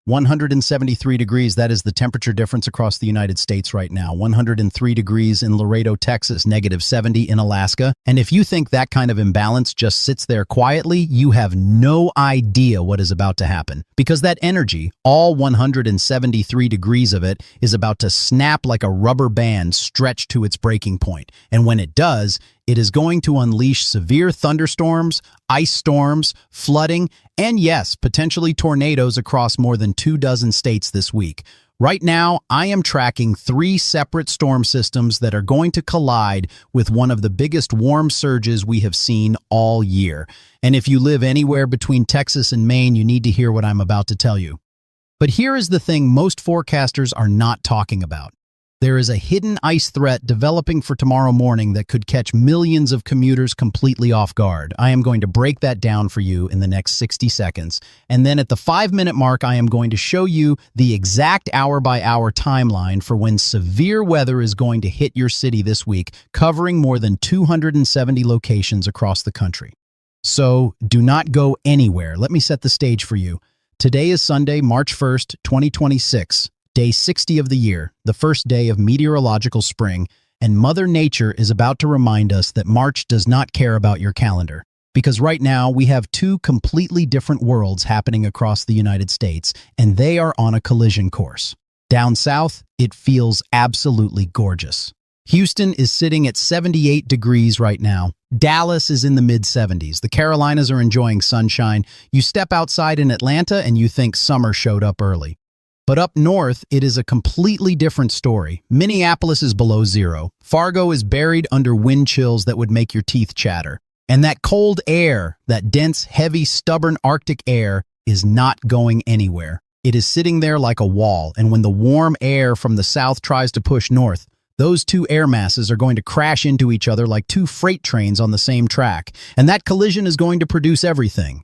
173 degrees, that is the temperature difference across the United States right now. 103 degrees in Laredo, Texas, -70 in Alaska. And if you think that kind of imbalance just sits there quietly, you have no idea what is about to happen. Because that energy, all 173 degrees of it, is about to snap like a rubber band stretched to its breaking point. And when it does, it is going to unleash severe thunderstorms, ice storms, flooding, and yes, potentially tornadoes across more than 24 states this week. Right now, I am tracking 3 separate storm systems that are going to collide with one of the biggest warm surges we have seen all year. And if you live anywhere between Texas and Maine, you need to hear what I'm about to tell you. But here is the thing most forecasters are not talking about. There is a hidden ice threat developing for tomorrow morning that could catch millions of commuters completely off guard. I am going to break that down for you in the next 60 seconds. And then at the 5-minute mark, I am going to show you the exact hour-by-hour timeline for when severe weather is going to hit your city this week, covering more than 270 locations across the country. So do not go anywhere. Let me set the stage for you. Today is Sunday, March 1st, 2026. Day 60 of the year, the first day of meteorological spring, and Mother Nature is about to remind us that March does not care about your calendar. Because right now, we have 2 completely different worlds happening across the United States, and they are on a collision course. Down south, it feels absolutely gorgeous. Houston is sitting at 78 degrees right now. Dallas is in the mid-70s. The Carolinas are enjoying sunshine. You step outside in Atlanta and you think summer showed up early. But up north, it is a completely different story. Minneapolis is below 0. Fargo is buried under wind chills that would make your teeth chatter. And that cold air, that dense, heavy, stubborn Arctic air, is not going anywhere. It is sitting there like a wall, and when the warm air from the south tries to push north, those 2 air masses are going to crash into each other like 2 freight trains on the same track. And that collision is going to produce everything.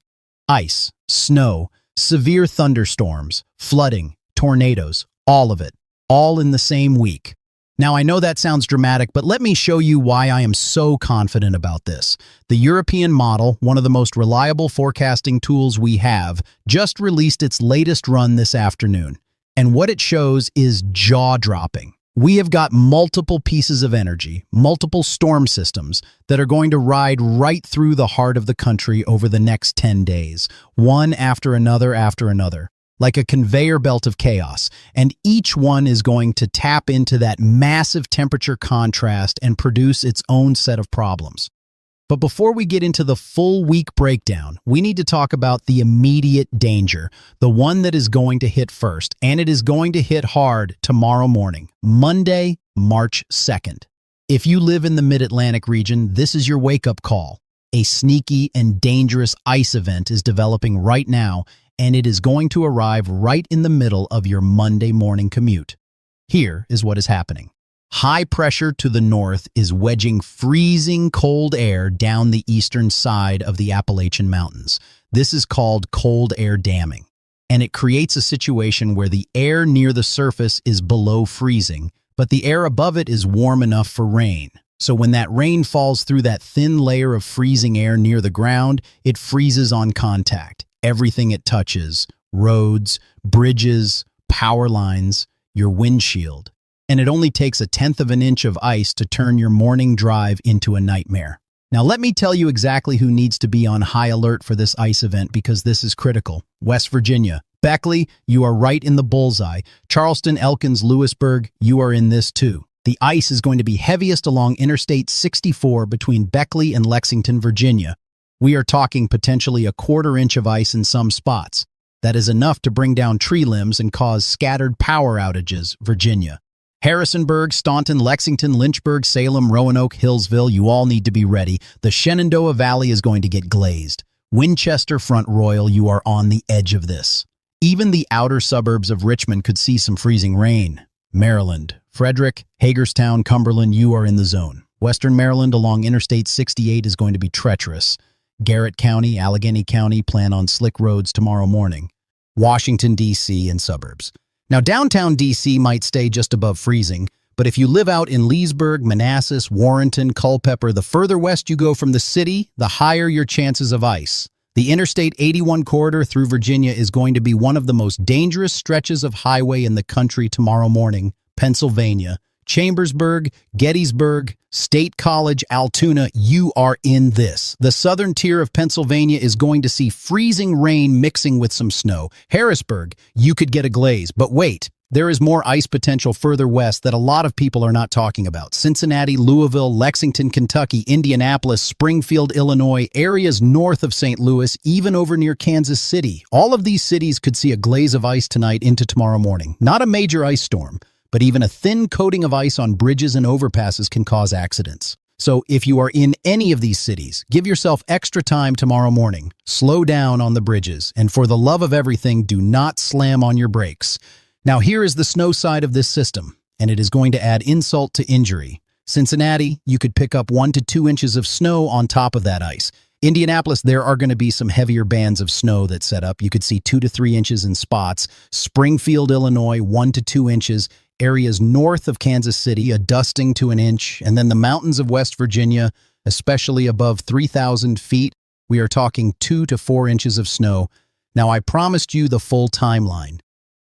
Ice, snow, severe thunderstorms, flooding, tornadoes, all of it, all in the same week. Now, I know that sounds dramatic, but let me show you why I am so confident about this. The European model, one of the most reliable forecasting tools we have, just released its latest run this afternoon. And what it shows is jaw-dropping. We have got multiple pieces of energy, multiple storm systems that are going to ride right through the heart of the country over the next 10 days, one after another. Like a conveyor belt of chaos, and each one is going to tap into that massive temperature contrast and produce its own set of problems. But before we get into the full week breakdown, we need to talk about the immediate danger, the one that is going to hit first, and it is going to hit hard tomorrow morning, Monday, March 2nd. If you live in the Mid-Atlantic region, this is your wake-up call. A sneaky and dangerous ice event is developing right now, and it is going to arrive right in the middle of your Monday morning commute. Here is what is happening. High pressure to the north is wedging freezing cold air down the eastern side of the Appalachian Mountains. This is called cold air damming, and it creates a situation where the air near the surface is below freezing, but the air above it is warm enough for rain. So when that rain falls through that thin layer of freezing air near the ground, it freezes on contact. Everything it touches, roads, bridges, power lines, your windshield. And it only takes 1/10 of an inch of ice to turn your morning drive into a nightmare. Now let me tell you exactly who needs to be on high alert for this ice event because this is critical. West Virginia. Beckley, you are right in the bullseye. Charleston, Elkins, Lewisburg, you are in this too. The ice is going to be heaviest along Interstate 64 between Beckley and Lexington, Virginia. We are talking potentially 1/4 inch of ice in some spots. That is enough to bring down tree limbs and cause scattered power outages, Virginia. Harrisonburg, Staunton, Lexington, Lynchburg, Salem, Roanoke, Hillsville, you all need to be ready. The Shenandoah Valley is going to get glazed. Winchester, Front Royal, you are on the edge of this. Even the outer suburbs of Richmond could see some freezing rain. Maryland, Frederick, Hagerstown, Cumberland, you are in the zone. Western Maryland along Interstate 68 is going to be treacherous. Garrett County, Allegheny County plan on slick roads tomorrow morning. Washington, D.C. and suburbs. Now, downtown D.C. might stay just above freezing, but if you live out in Leesburg, Manassas, Warrenton, Culpeper, the further west you go from the city, the higher your chances of ice. The Interstate 81 corridor through Virginia is going to be one of the most dangerous stretches of highway in the country tomorrow morning. Pennsylvania, Chambersburg, Gettysburg, State College, Altoona, you are in this. The southern tier of Pennsylvania is going to see freezing rain mixing with some snow. Harrisburg, you could get a glaze, but wait. There is more ice potential further west that a lot of people are not talking about. Cincinnati, Louisville, Lexington, Kentucky, Indianapolis, Springfield, Illinois, areas north of St. Louis, even over near Kansas City. All of these cities could see a glaze of ice tonight into tomorrow morning. Not a major ice storm, but even a thin coating of ice on bridges and overpasses can cause accidents. So if you are in any of these cities, give yourself extra time tomorrow morning. Slow down on the bridges, and for the love of everything, do not slam on your brakes. Now here is the snow side of this system, and it is going to add insult to injury. Cincinnati, you could pick up 1 to 2 inches of snow on top of that ice. Indianapolis, there are going to be some heavier bands of snow that set up. You could see 2 to 3 inches in spots. Springfield, Illinois, 1 to 2 inches. Areas north of Kansas City, a dusting to an inch. And then the mountains of West Virginia, especially above 3,000 feet, we are talking 2 to 4 inches of snow. Now, I promised you the full timeline.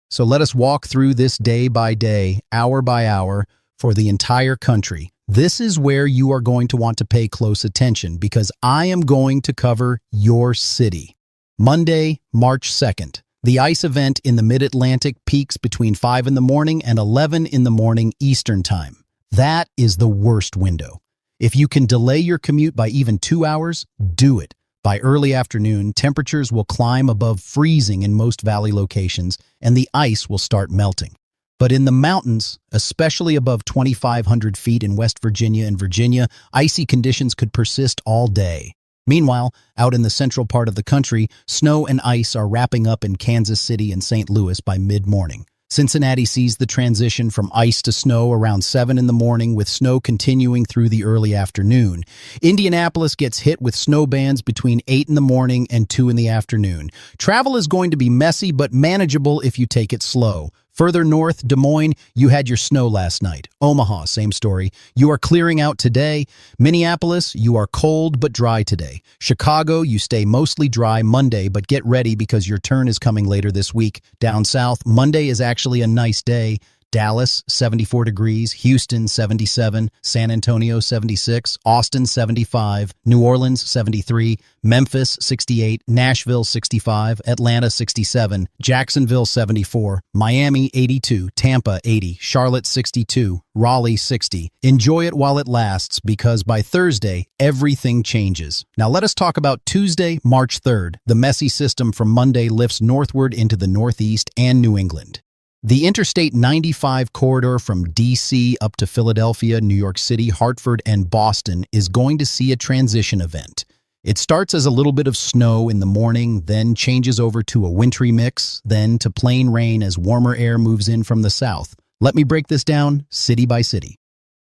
So let us walk through this day by day, hour by hour, for the entire country. This is where you are going to want to pay close attention because I am going to cover your city. Monday, March 2nd. The ice event in the Mid-Atlantic peaks between 5 in the morning and 11 in the morning Eastern Time. That is the worst window. If you can delay your commute by even 2 hours, do it. By early afternoon, temperatures will climb above freezing in most valley locations, and the ice will start melting. But in the mountains, especially above 2,500 feet in West Virginia and Virginia, icy conditions could persist all day. Meanwhile, out in the central part of the country, snow and ice are wrapping up in Kansas City and St. Louis by mid-morning. Cincinnati sees the transition from ice to snow around 7 in the morning, with snow continuing through the early afternoon. Indianapolis gets hit with snow bands between 8 in the morning and 2 in the afternoon. Travel is going to be messy but manageable if you take it slow. Further north, Des Moines, you had your snow last night. Omaha, same story. You are clearing out today. Minneapolis, you are cold but dry today. Chicago, you stay mostly dry Monday, but get ready because your turn is coming later this week. Down south, Monday is actually a nice day. Dallas, 74 degrees, Houston, 77, San Antonio, 76, Austin, 75, New Orleans, 73, Memphis, 68, Nashville, 65, Atlanta, 67, Jacksonville, 74, Miami, 82, Tampa, 80, Charlotte, 62, Raleigh, 60. Enjoy it while it lasts because by Thursday, everything changes. Now let us talk about Tuesday, March 3rd. The messy system from Monday lifts northward into the Northeast and New England. The Interstate 95 corridor from D.C. up to Philadelphia, New York City, Hartford, and Boston is going to see a transition event. It starts as a little bit of snow in the morning, then changes over to a wintry mix, then to plain rain as warmer air moves in from the south. Let me break this down city by city.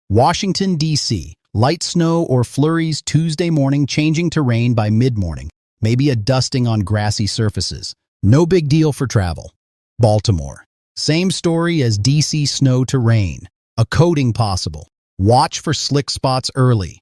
Washington, D.C. Light snow or flurries Tuesday morning, changing to rain by mid-morning. Maybe a dusting on grassy surfaces. No big deal for travel. Baltimore. Same story as D.C. snow to rain. A coating possible. Watch for slick spots early.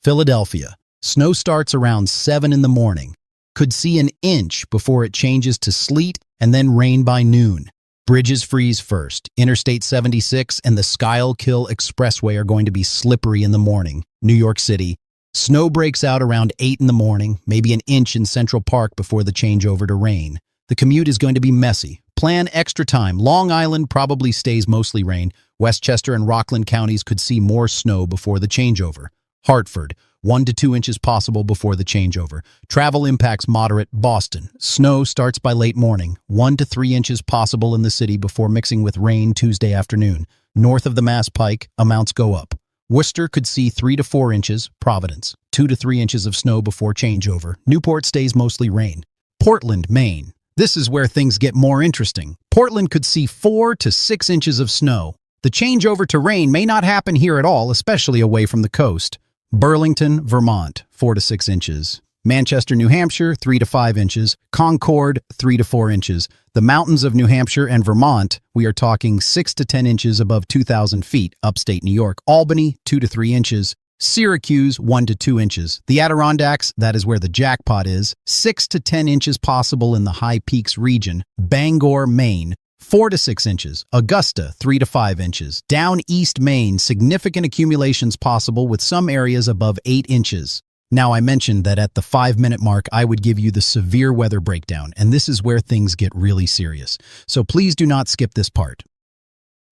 Philadelphia. Snow starts around 7 in the morning. Could see an inch before it changes to sleet and then rain by noon. Bridges freeze first. Interstate 76 and the Schuylkill Expressway are going to be slippery in the morning. New York City. Snow breaks out around 8 in the morning, maybe an inch in Central Park before the changeover to rain. The commute is going to be messy. Plan extra time. Long Island probably stays mostly rain. Westchester and Rockland counties could see more snow before the changeover. Hartford, 1 to 2 inches possible before the changeover. Travel impacts moderate. Boston, snow starts by late morning. 1 to 3 inches possible in the city before mixing with rain Tuesday afternoon. North of the Mass Pike, amounts go up. Worcester could see 3 to 4 inches. Providence, 2 to 3 inches of snow before changeover. Newport stays mostly rain. Portland, Maine. This is where things get more interesting. Portland could see 4 to 6 inches of snow. The changeover to rain may not happen here at all, especially away from the coast. Burlington, Vermont, 4 to 6 inches. Manchester, New Hampshire, 3 to 5 inches. Concord, 3 to 4 inches. The mountains of New Hampshire and Vermont, we are talking 6 to 10 inches above 2,000 feet, upstate New York. Albany, 2 to 3 inches. Syracuse, 1 to 2 inches. The Adirondacks, that is where the jackpot is, 6 to 10 inches possible in the High Peaks region. Bangor, Maine, 4 to 6 inches. Augusta, 3 to 5 inches. Down East Maine, significant accumulations possible with some areas above 8 inches. Now, I mentioned that at the 5-minute mark, I would give you the severe weather breakdown, and this is where things get really serious. So please do not skip this part.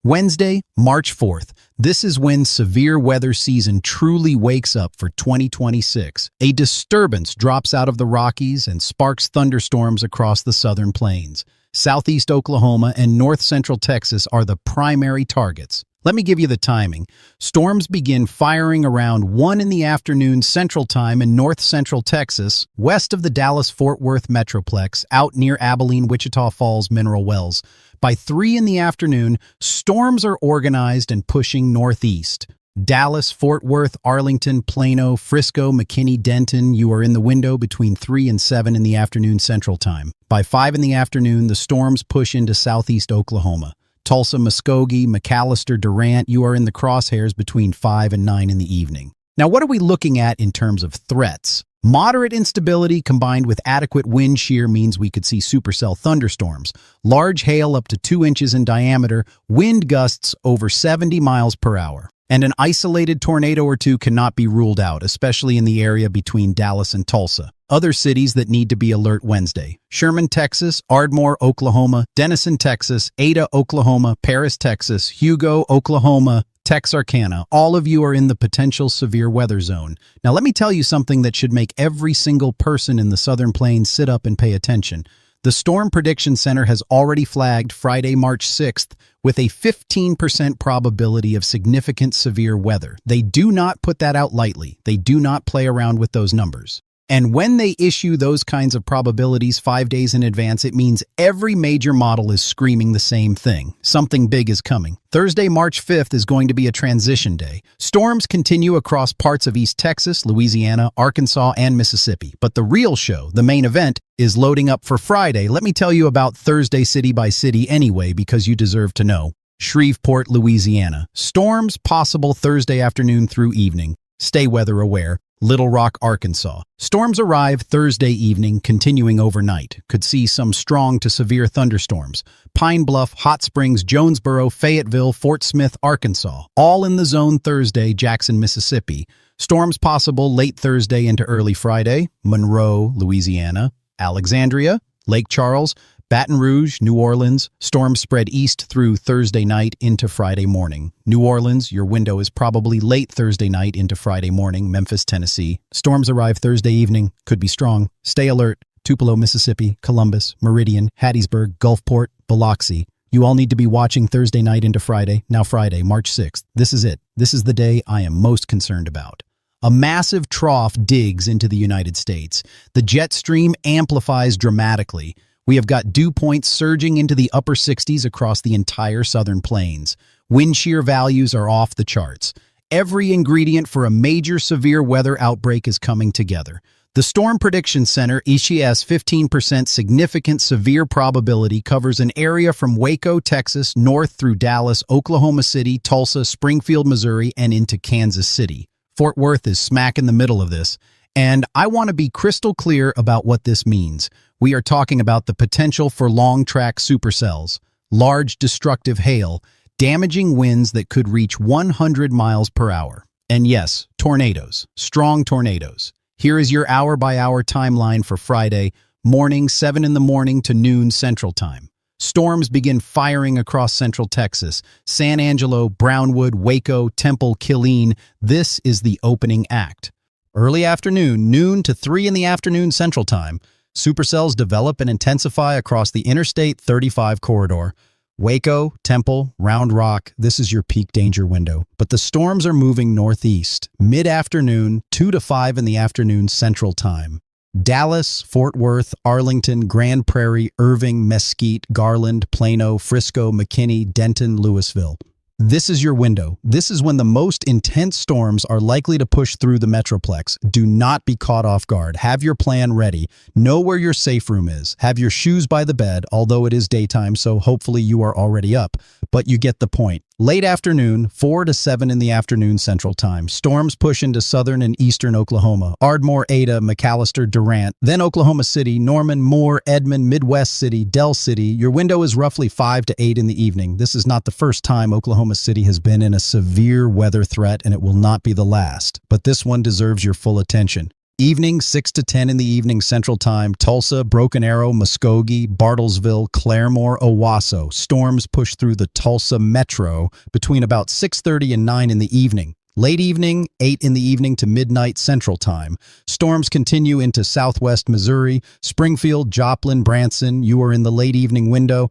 Wednesday, March 4th. This is when severe weather season truly wakes up for 2026. A disturbance drops out of the Rockies and sparks thunderstorms across the southern plains. Southeast Oklahoma and north-central Texas are the primary targets. Let me give you the timing. Storms begin firing around 1 in the afternoon Central Time in north-central Texas, west of the Dallas-Fort Worth Metroplex, out near Abilene, Wichita Falls, Mineral Wells. By 3 in the afternoon, storms are organized and pushing northeast. Dallas, Fort Worth, Arlington, Plano, Frisco, McKinney, Denton, you are in the window between 3 and 7 in the afternoon Central Time. By 5 in the afternoon, the storms push into southeast Oklahoma. Tulsa, Muskogee, McAllister, Durant, you are in the crosshairs between 5 and 9 in the evening. Now, what are we looking at in terms of threats? Moderate instability combined with adequate wind shear means we could see supercell thunderstorms, large hail up to 2 inches in diameter, wind gusts over 70 miles per hour. And an isolated tornado or two cannot be ruled out, especially in the area between Dallas and Tulsa. Other cities that need to be alert Wednesday: Sherman, Texas; Ardmore, Oklahoma; Denison, Texas; Ada, Oklahoma; Paris, Texas; Hugo, Oklahoma; Texarkana. All of you are in the potential severe weather zone. Now let me tell you something that should make every single person in the Southern Plains sit up and pay attention. The Storm Prediction Center has already flagged Friday, March 6th with a 15% probability of significant severe weather. They do not put that out lightly. They do not play around with those numbers. And when they issue those kinds of probabilities 5 days in advance, it means every major model is screaming the same thing. Something big is coming. Thursday, March 5th is going to be a transition day. Storms continue across parts of East Texas, Louisiana, Arkansas, and Mississippi. But the real show, the main event, is loading up for Friday. Let me tell you about Thursday city by city anyway, because you deserve to know. Shreveport, Louisiana. Storms possible Thursday afternoon through evening. Stay weather aware. Little Rock, Arkansas. Storms arrive Thursday evening, continuing overnight. Could see some strong to severe thunderstorms. Pine Bluff, Hot Springs, Jonesboro, Fayetteville, Fort Smith, Arkansas. All in the zone Thursday, Jackson, Mississippi. Storms possible late Thursday into early Friday. Monroe, Louisiana. Alexandria, Lake Charles, Baton Rouge, New Orleans. Storms spread east through Thursday night into Friday morning. New Orleans, your window is probably late Thursday night into Friday morning. Memphis, Tennessee. Storms arrive Thursday evening. Could be strong. Stay alert. Tupelo, Mississippi. Columbus, Meridian, Hattiesburg, Gulfport, Biloxi. You all need to be watching Thursday night into Friday. Now Friday, March 6th. This is it. This is the day I am most concerned about. A massive trough digs into the United States. The jet stream amplifies dramatically. We have got dew points surging into the upper 60s across the entire southern plains. Wind shear values are off the charts. Every ingredient for a major severe weather outbreak is coming together. The Storm Prediction Center, ICS 15% significant severe probability, covers an area from Waco, Texas, north through Dallas, Oklahoma City, Tulsa, Springfield, Missouri, and into Kansas City. Fort Worth is smack in the middle of this. And I want to be crystal clear about what this means. We are talking about the potential for long-track supercells, large destructive hail, damaging winds that could reach 100 miles per hour. And yes, tornadoes, strong tornadoes. Here is your hour-by-hour timeline for Friday, morning 7 in the morning to noon Central Time. Storms begin firing across central Texas, San Angelo, Brownwood, Waco, Temple, Killeen. This is the opening act. Early afternoon, noon to 3 in the afternoon Central Time, supercells develop and intensify across the Interstate 35 corridor. Waco, Temple, Round Rock, this is your peak danger window. But the storms are moving northeast, mid-afternoon, 2 to 5 in the afternoon Central Time. Dallas, Fort Worth, Arlington, Grand Prairie, Irving, Mesquite, Garland, Plano, Frisco, McKinney, Denton, Louisville. This is your window. This is when the most intense storms are likely to push through the Metroplex. Do not be caught off guard. Have your plan ready. Know where your safe room is. Have your shoes by the bed, although it is daytime, so hopefully you are already up. But you get the point. Late afternoon, 4 to 7 in the afternoon Central Time. Storms push into southern and eastern Oklahoma. Ardmore, Ada, McAllister, Durant. Then Oklahoma City, Norman, Moore, Edmond, Midwest City, Del City. Your window is roughly 5 to 8 in the evening. This is not the first time Oklahoma City has been in a severe weather threat, and it will not be the last. But this one deserves your full attention. Evening, 6 to 10 in the evening Central Time. Tulsa, Broken Arrow, Muskogee, Bartlesville, Claremore, Owasso. Storms push through the Tulsa metro between about 6:30 and 9 in the evening. Late evening, 8 in the evening to midnight Central Time. Storms continue into southwest Missouri, Springfield, Joplin, Branson. You are in the late evening window.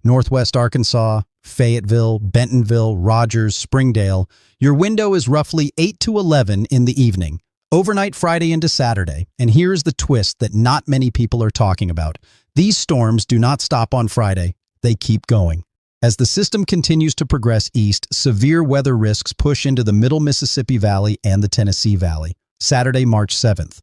Northwest Arkansas, Fayetteville, Bentonville, Rogers, Springdale. Your window is roughly 8 to 11 in the evening. Overnight Friday into Saturday, and here's the twist that not many people are talking about. These storms do not stop on Friday, they keep going. As the system continues to progress east, severe weather risks push into the middle Mississippi Valley and the Tennessee Valley. Saturday, March 7th.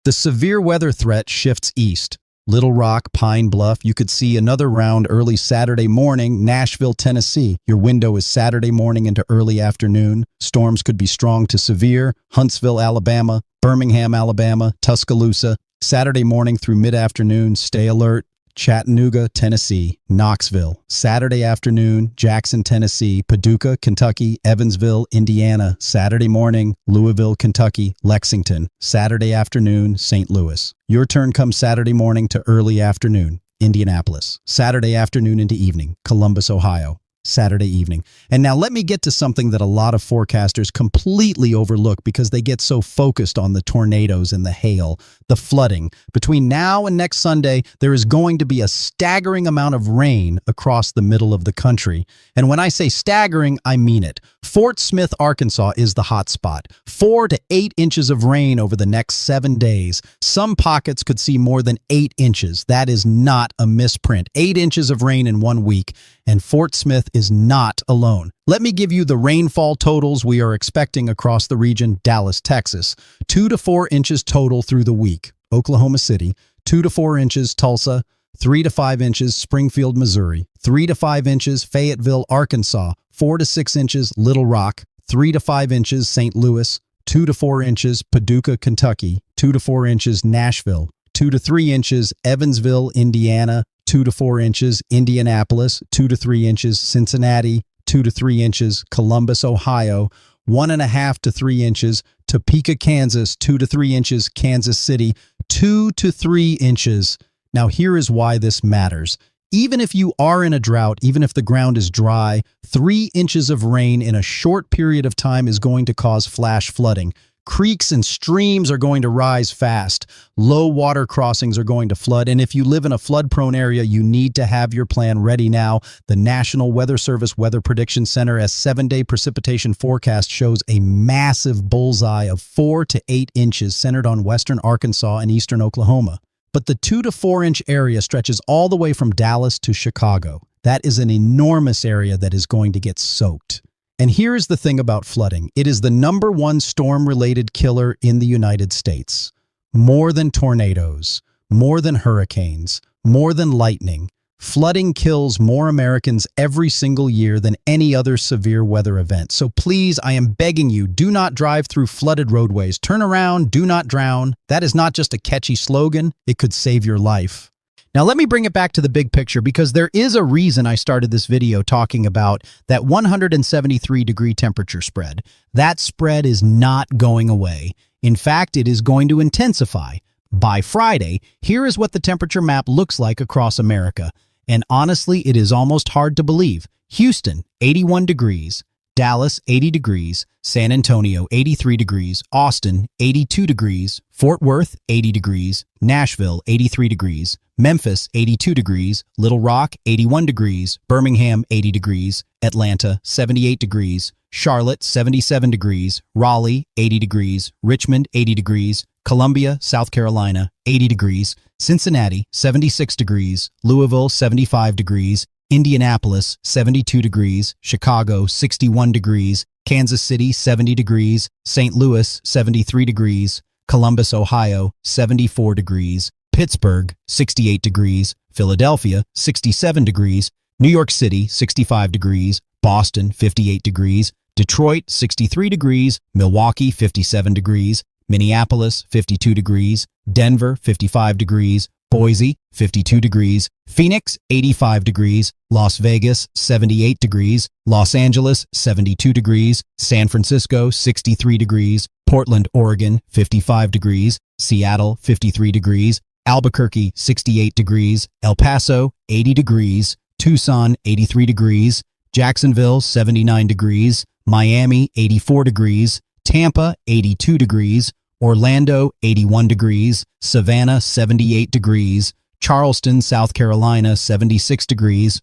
The severe weather threat shifts east. Little Rock, Pine Bluff, you could see another round early Saturday morning. Nashville, Tennessee. Your window is Saturday morning into early afternoon. Storms could be strong to severe. Huntsville, Alabama. Birmingham, Alabama. Tuscaloosa. Saturday morning through mid-afternoon. Stay alert. Chattanooga, Tennessee. Knoxville. Saturday afternoon. Jackson, Tennessee. Paducah, Kentucky. Evansville, Indiana. Saturday morning. Louisville, Kentucky. Lexington. Saturday afternoon. St. Louis. Your turn comes Saturday morning to early afternoon. Indianapolis. Saturday afternoon into evening. Columbus, Ohio. Saturday evening. And now let me get to something that a lot of forecasters completely overlook because they get so focused on the tornadoes and the hail, the flooding. Between now and next Sunday, there is going to be a staggering amount of rain across the middle of the country. And when I say staggering, I mean it. Fort Smith, Arkansas is the hot spot. 4 to 8 inches of rain over the next 7 days. Some pockets could see more than 8 inches. That is not a misprint. 8 inches of rain in 1 week. And Fort Smith is not alone. Let me give you the rainfall totals we are expecting across the region. Dallas, Texas, 2 to 4 inches total through the week. Oklahoma City, 2 to 4 inches. Tulsa, 3 to 5 inches. Springfield, Missouri, 3 to 5 inches. Fayetteville, Arkansas, 4 to 6 inches. Little Rock, 3 to 5 inches. St. Louis, 2 to 4 inches. Paducah, Kentucky, 2 to 4 inches. Nashville, 2 to 3 inches. Evansville, Indiana, 2 to 4 inches. Indianapolis, 2 to 3 inches. Cincinnati, 2 to 3 inches. Columbus, Ohio, 1.5 to 3 inches. Topeka, Kansas, 2 to 3 inches. Kansas City, 2 to 3 inches. Now here is why this matters. Even if you are in a drought, even if the ground is dry, 3 inches of rain in a short period of time is going to cause flash flooding. Creeks and streams are going to rise fast. Low water crossings are going to flood. And if you live in a flood-prone area, you need to have your plan ready now. The National Weather Service Weather Prediction Center's 7-day precipitation forecast shows a massive bullseye of 4 to 8 inches centered on western Arkansas and eastern Oklahoma. But the 2 to 4 inch area stretches all the way from Dallas to Chicago. That is an enormous area that is going to get soaked. And here is the thing about flooding. It is the #1 storm-related killer in the United States. More than tornadoes, more than hurricanes, more than lightning. Flooding kills more Americans every single year than any other severe weather event. So please, I am begging you, do not drive through flooded roadways. Turn around, do not drown. That is not just a catchy slogan. It could save your life. Now let me bring it back to the big picture because there is a reason I started this video talking about that 173-degree temperature spread. That spread is not going away. In fact, it is going to intensify. By Friday, here is what the temperature map looks like across America. And honestly, it is almost hard to believe. Houston, 81 degrees. Dallas, 80 degrees. San Antonio, 83 degrees. Austin, 82 degrees. Fort Worth, 80 degrees. Nashville, 83 degrees. Memphis, 82 degrees. Little Rock, 81 degrees. Birmingham, 80 degrees. Atlanta, 78 degrees. Charlotte, 77 degrees. Raleigh, 80 degrees. Richmond, 80 degrees. Columbia, South Carolina, 80 degrees. Cincinnati, 76 degrees. Louisville, 75 degrees. Indianapolis, 72 degrees. Chicago, 61 degrees. Kansas City, 70 degrees. St. Louis, 73 degrees. Columbus, Ohio, 74 degrees. Pittsburgh, 68 degrees. Philadelphia, 67 degrees. New York City, 65 degrees. Boston, 58 degrees. Detroit, 63 degrees. Milwaukee, 57 degrees. Minneapolis, 52 degrees. Denver, 55 degrees. Boise, 52 degrees. Phoenix, 85 degrees. Las Vegas, 78 degrees. Los Angeles, 72 degrees. San Francisco, 63 degrees. Portland, Oregon, 55 degrees. Seattle, 53 degrees. Albuquerque, 68 degrees. El Paso, 80 degrees. Tucson, 83 degrees. Jacksonville, 79 degrees. Miami, 84 degrees. Tampa, 82 degrees. Orlando, 81 degrees. Savannah, 78 degrees. Charleston, South Carolina, 76 degrees.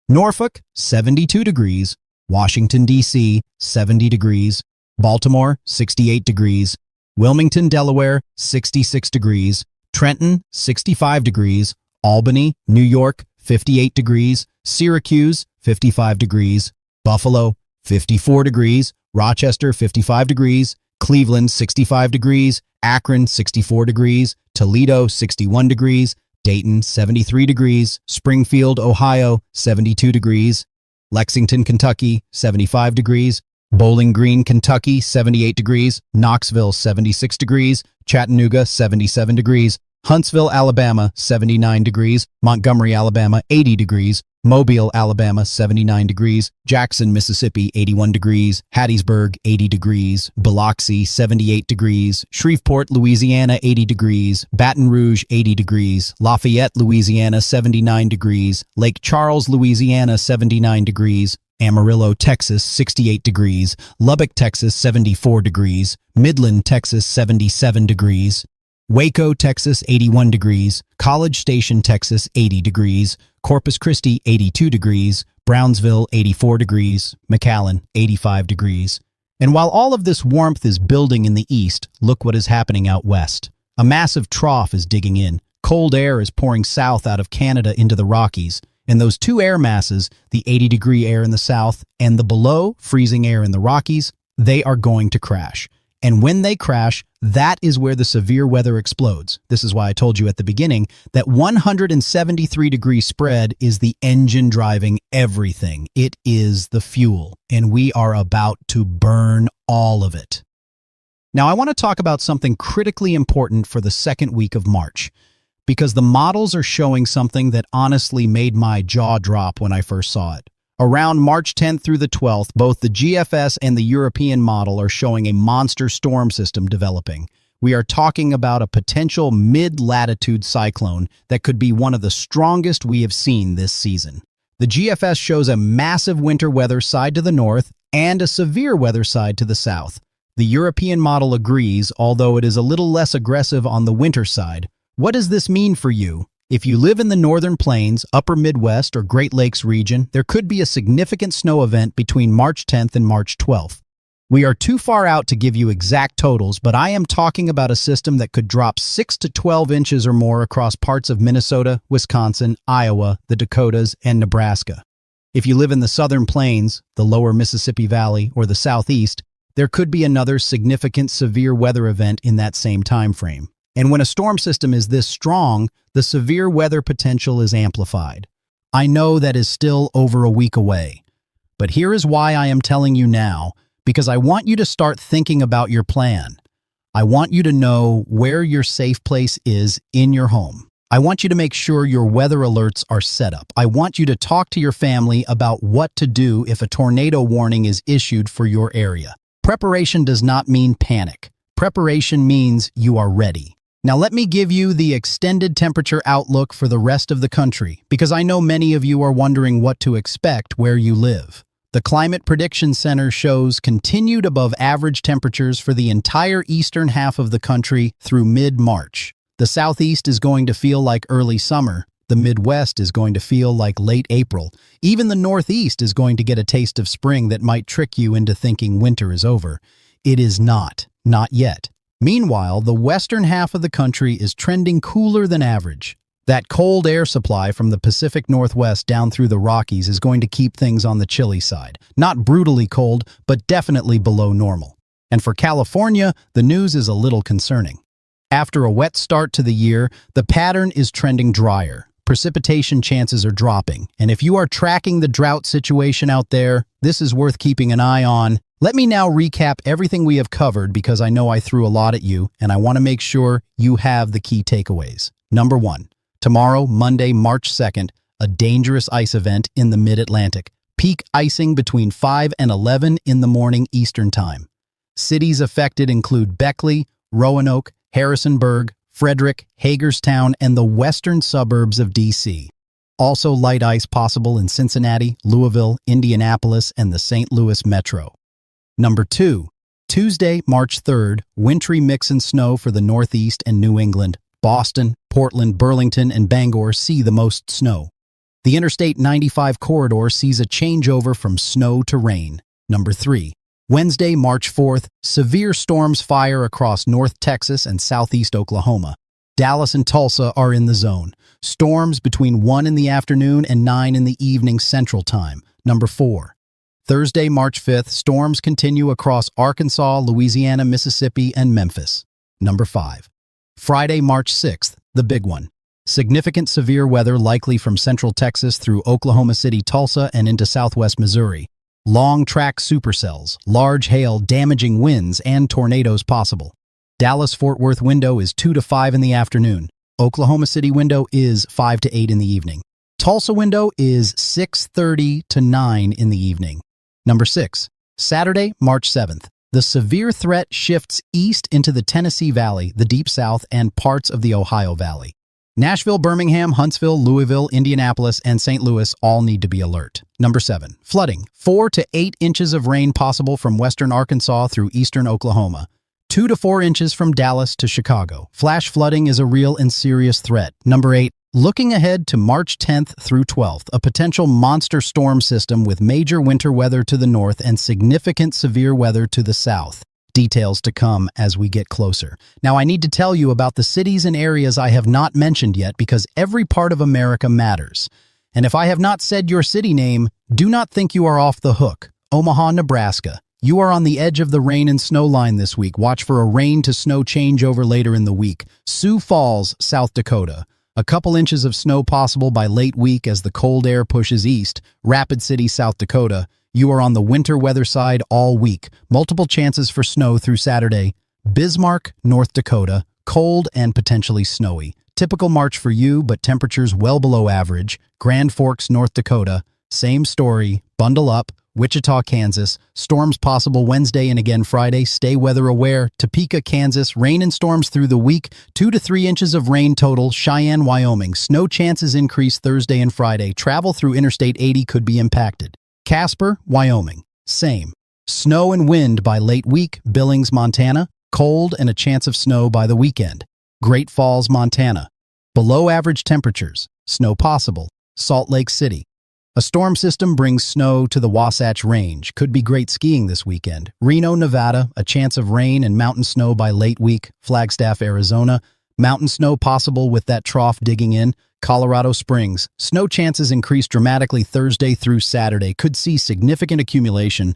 Norfolk, 72 degrees. Washington, D.C., 70 degrees. Baltimore, 68 degrees. Wilmington, Delaware, 66 degrees. Trenton, 65 degrees. Albany, New York, 58 degrees. Syracuse, 55 degrees. Buffalo, 54 degrees. Rochester, 55 degrees. Cleveland, 65 degrees. Akron, 64 degrees. Toledo, 61 degrees. Dayton, 73 degrees. Springfield, Ohio, 72 degrees. Lexington, Kentucky, 75 degrees. Bowling Green, Kentucky, 78 degrees. Knoxville, 76 degrees. Chattanooga, 77 degrees. Huntsville, Alabama, 79 degrees. Montgomery, Alabama, 80 degrees. Mobile, Alabama, 79 degrees. Jackson, Mississippi, 81 degrees. Hattiesburg, 80 degrees. Biloxi, 78 degrees. Shreveport, Louisiana, 80 degrees. Baton Rouge, 80 degrees. Lafayette, Louisiana, 79 degrees. Lake Charles, Louisiana, 79 degrees. Amarillo, Texas, 68 degrees. Lubbock, Texas, 74 degrees. Midland, Texas, 77 degrees. Waco, Texas, 81 degrees. College Station, Texas, 80 degrees. Corpus Christi, 82 degrees. Brownsville, 84 degrees. McAllen, 85 degrees. And while all of this warmth is building in the east, look what is happening out west. A massive trough is digging in. Cold air is pouring south out of Canada into the Rockies. And those two air masses, the 80-degree air in the south and the below freezing air in the Rockies, they are going to crash. And when they crash, that is where the severe weather explodes. This is why I told you at the beginning that 173-degree spread is the engine driving everything. It is the fuel, and we are about to burn all of it. Now, I want to talk about something critically important for the second week of March, because the models are showing something that honestly made my jaw drop when I first saw it. Around March 10th through the 12th, both the GFS and the European model are showing a monster storm system developing. We are talking about a potential mid-latitude cyclone that could be one of the strongest we have seen this season. The GFS shows a massive winter weather side to the north and a severe weather side to the south. The European model agrees, although it is a little less aggressive on the winter side. What does this mean for you? If you live in the northern plains, upper Midwest, or Great Lakes region, there could be a significant snow event between March 10th and March 12th. We are too far out to give you exact totals, but I am talking about a system that could drop 6 to 12 inches or more across parts of Minnesota, Wisconsin, Iowa, the Dakotas, and Nebraska. If you live in the southern plains, the lower Mississippi Valley, or the southeast, there could be another significant severe weather event in that same time frame. And when a storm system is this strong, the severe weather potential is amplified. I know that is still over a week away, but here is why I am telling you now, because I want you to start thinking about your plan. I want you to know where your safe place is in your home. I want you to make sure your weather alerts are set up. I want you to talk to your family about what to do if a tornado warning is issued for your area. Preparation does not mean panic. Preparation means you are ready. Now let me give you the extended temperature outlook for the rest of the country, because I know many of you are wondering what to expect where you live. The Climate Prediction Center shows continued above average temperatures for the entire eastern half of the country through mid-March. The southeast is going to feel like early summer. The Midwest is going to feel like late April. Even the Northeast is going to get a taste of spring that might trick you into thinking winter is over. It is not yet. Meanwhile, the western half of the country is trending cooler than average. That cold air supply from the Pacific Northwest down through the Rockies is going to keep things on the chilly side. Not brutally cold, but definitely below normal. And for California, the news is a little concerning. After a wet start to the year, the pattern is trending drier. Precipitation chances are dropping, and if you are tracking the drought situation out there, This is worth keeping an eye on. Let me now recap everything we have covered because I know I threw a lot at you, and I want to make sure you have the key takeaways. Number 1. Tomorrow, Monday, March 2nd, a dangerous ice event in the mid-Atlantic. Peak icing between 5 and 11 in the morning Eastern Time. Cities affected include Beckley, Roanoke, Harrisonburg, Frederick, Hagerstown, and the western suburbs of D.C. Also light ice possible in Cincinnati, Louisville, Indianapolis, and the St. Louis metro. Number 2. Tuesday, March 3rd, wintry mix and snow for the Northeast and New England. Boston, Portland, Burlington, and Bangor see the most snow. The Interstate 95 corridor sees a changeover from snow to rain. Number 3. Wednesday, March 4th, severe storms fire across North Texas and southeast Oklahoma. Dallas and Tulsa are in the zone. Storms between 1 in the afternoon and 9 in the evening Central Time. Number 4. Thursday, March 5th, storms continue across Arkansas, Louisiana, Mississippi, and Memphis. Number 5. Friday, March 6th, the big one. Significant severe weather likely from central Texas through Oklahoma City, Tulsa, and into southwest Missouri. Long-track supercells, large hail, damaging winds, and tornadoes possible. Dallas-Fort Worth window is 2 to 5 in the afternoon. Oklahoma City window is 5 to 8 in the evening. Tulsa window is 6:30 to 9 in the evening. Number 6. Saturday, March 7th. The severe threat shifts east into the Tennessee Valley, the Deep South, and parts of the Ohio Valley. Nashville, Birmingham, Huntsville, Louisville, Indianapolis, and St. Louis all need to be alert. Number 7. Flooding. 4 to 8 inches of rain possible from western Arkansas through eastern Oklahoma. 2 to 4 inches from Dallas to Chicago. Flash flooding is a real and serious threat. Number 8. Looking ahead to March 10th through 12th, a potential monster storm system with major winter weather to the north and significant severe weather to the south. Details to come as we get closer. Now, I need to tell you about the cities and areas I have not mentioned yet because every part of America matters. And if I have not said your city name, do not think you are off the hook. Omaha, Nebraska. You are on the edge of the rain and snow line this week. Watch for a rain to snow changeover later in the week. Sioux Falls, South Dakota. A couple inches of snow possible by late week as the cold air pushes east. Rapid City, South Dakota. You are on the winter weather side all week. Multiple chances for snow through Saturday. Bismarck, North Dakota. Cold and potentially snowy. Typical March for you, but temperatures well below average. Grand Forks, North Dakota. Same story. Bundle up. Wichita, Kansas. Storms possible Wednesday and again Friday. Stay weather aware. Topeka, Kansas. Rain and storms through the week. 2 to 3 inches of rain total. Cheyenne, Wyoming. Snow chances increase Thursday and Friday. Travel through Interstate 80 could be impacted. Casper, Wyoming. Same. Snow and wind by late week. Billings, Montana. Cold and a chance of snow by the weekend. Great Falls, Montana. Below average temperatures. Snow possible. Salt Lake City. A storm system brings snow to the Wasatch Range. Could be great skiing this weekend. Reno, Nevada. A chance of rain and mountain snow by late week. Flagstaff, Arizona. Mountain snow possible with that trough digging in. Colorado Springs. Snow chances increase dramatically Thursday through Saturday. Could see significant accumulation.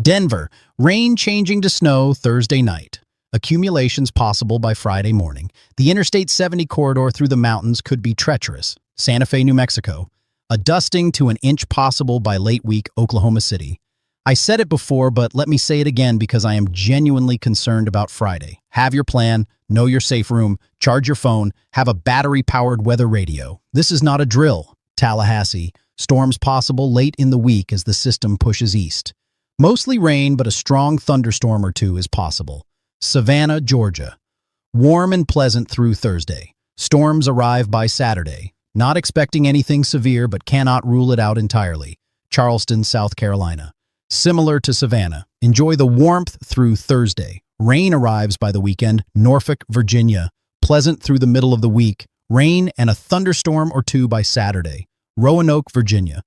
Denver. Rain changing to snow Thursday night. Accumulations possible by Friday morning. The Interstate 70 corridor through the mountains could be treacherous. Santa Fe, New Mexico. A dusting to an inch possible by late week. Oklahoma City. I said it before, but let me say it again because I am genuinely concerned about Friday. Have your plan, know your safe room, charge your phone, have a battery-powered weather radio. This is not a drill. Tallahassee. Storms possible late in the week as the system pushes east. Mostly rain, but a strong thunderstorm or two is possible. Savannah, Georgia. Warm and pleasant through Thursday. Storms arrive by Saturday. Not expecting anything severe, but cannot rule it out entirely. Charleston, South Carolina. Similar to Savannah. Enjoy the warmth through Thursday. Rain arrives by the weekend. Norfolk, Virginia. Pleasant through the middle of the week. Rain and a thunderstorm or two by Saturday. Roanoke, Virginia.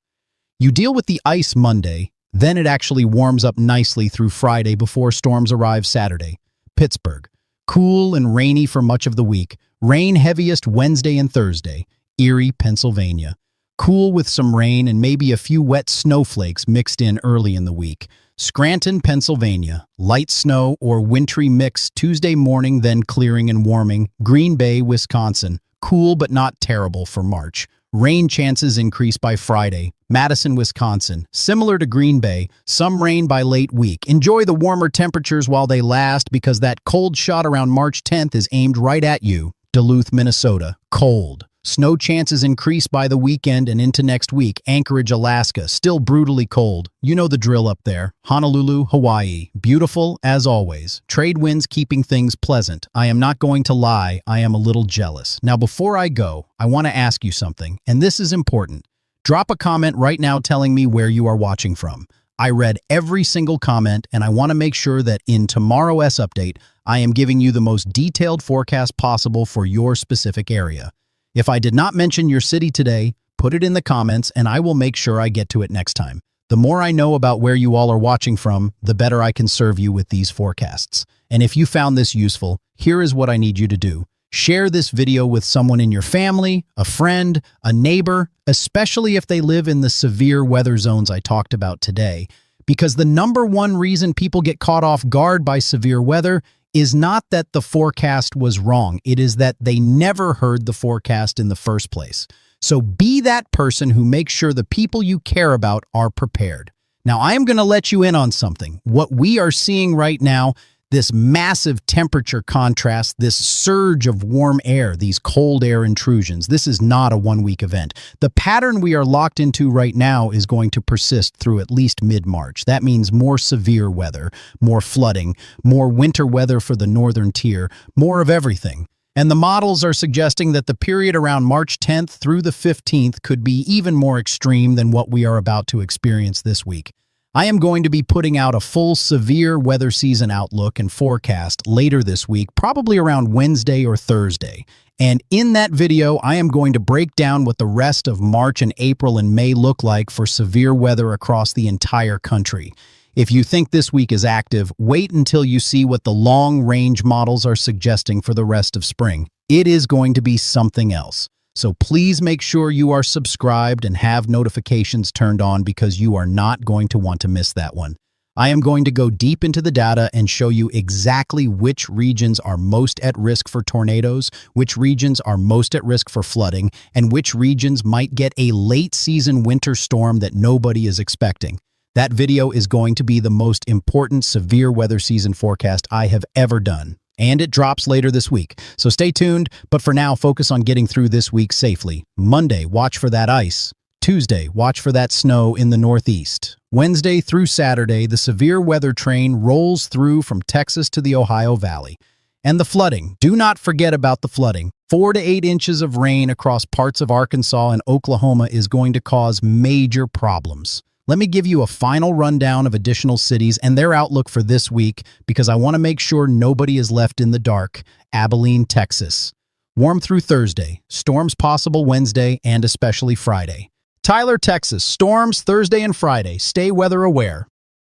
You deal with the ice Monday, then it actually warms up nicely through Friday before storms arrive Saturday. Pittsburgh. Cool and rainy for much of the week. Rain heaviest Wednesday and Thursday. Erie, Pennsylvania. Cool with some rain and maybe a few wet snowflakes mixed in early in the week. Scranton, Pennsylvania. Light snow or wintry mix Tuesday morning, then clearing and warming. Green Bay, Wisconsin. Cool but not terrible for March. Rain chances increase by Friday. Madison, Wisconsin. Similar to Green Bay, some rain by late week. Enjoy the warmer temperatures while they last because that cold shot around March 10th is aimed right at you. Duluth, Minnesota. Cold. Snow chances increase by the weekend and into next week. Anchorage, Alaska. Still brutally cold. You know the drill up there. Honolulu, Hawaii. Beautiful as always. Trade winds keeping things pleasant. I am not going to lie, I am a little jealous. Now before I go, I want to ask you something, and this is important. Drop a comment right now telling me where you are watching from. I read every single comment, and I want to make sure that in tomorrow's update, I am giving you the most detailed forecast possible for your specific area. If I did not mention your city today, put it in the comments and I will make sure I get to it next time. The more I know about where you all are watching from, the better I can serve you with these forecasts. And if you found this useful, here is what I need you to do. Share this video with someone in your family, a friend, a neighbor, especially if they live in the severe weather zones I talked about today. Because the number one reason people get caught off guard by severe weather is not that the forecast was wrong. It is that they never heard the forecast in the first place. So be that person who makes sure the people you care about are prepared. Now, I am going to let you in on something. What we are seeing right now, this massive temperature contrast, this surge of warm air, these cold air intrusions, this is not a one-week event. The pattern we are locked into right now is going to persist through at least mid-March. That means more severe weather, more flooding, more winter weather for the northern tier, more of everything. And the models are suggesting that the period around March 10th through the 15th could be even more extreme than what we are about to experience this week. I am going to be putting out a full severe weather season outlook and forecast later this week, probably around Wednesday or Thursday. And in that video, I am going to break down what the rest of March and April and May look like for severe weather across the entire country. If you think this week is active, wait until you see what the long-range models are suggesting for the rest of spring. It is going to be something else. So please make sure you are subscribed and have notifications turned on because you are not going to want to miss that one. I am going to go deep into the data and show you exactly which regions are most at risk for tornadoes, which regions are most at risk for flooding, and which regions might get a late-season winter storm that nobody is expecting. That video is going to be the most important severe weather season forecast I have ever done. And it drops later this week. So stay tuned, but for now, focus on getting through this week safely. Monday, watch for that ice. Tuesday, watch for that snow in the northeast. Wednesday through Saturday, the severe weather train rolls through from Texas to the Ohio Valley. And the flooding. Do not forget about the flooding. 4 to 8 inches of rain across parts of Arkansas and Oklahoma is going to cause major problems. Let me give you a final rundown of additional cities and their outlook for this week because I want to make sure nobody is left in the dark. Abilene, Texas. Warm through Thursday. Storms possible Wednesday and especially Friday. Tyler, Texas. Storms Thursday and Friday. Stay weather aware.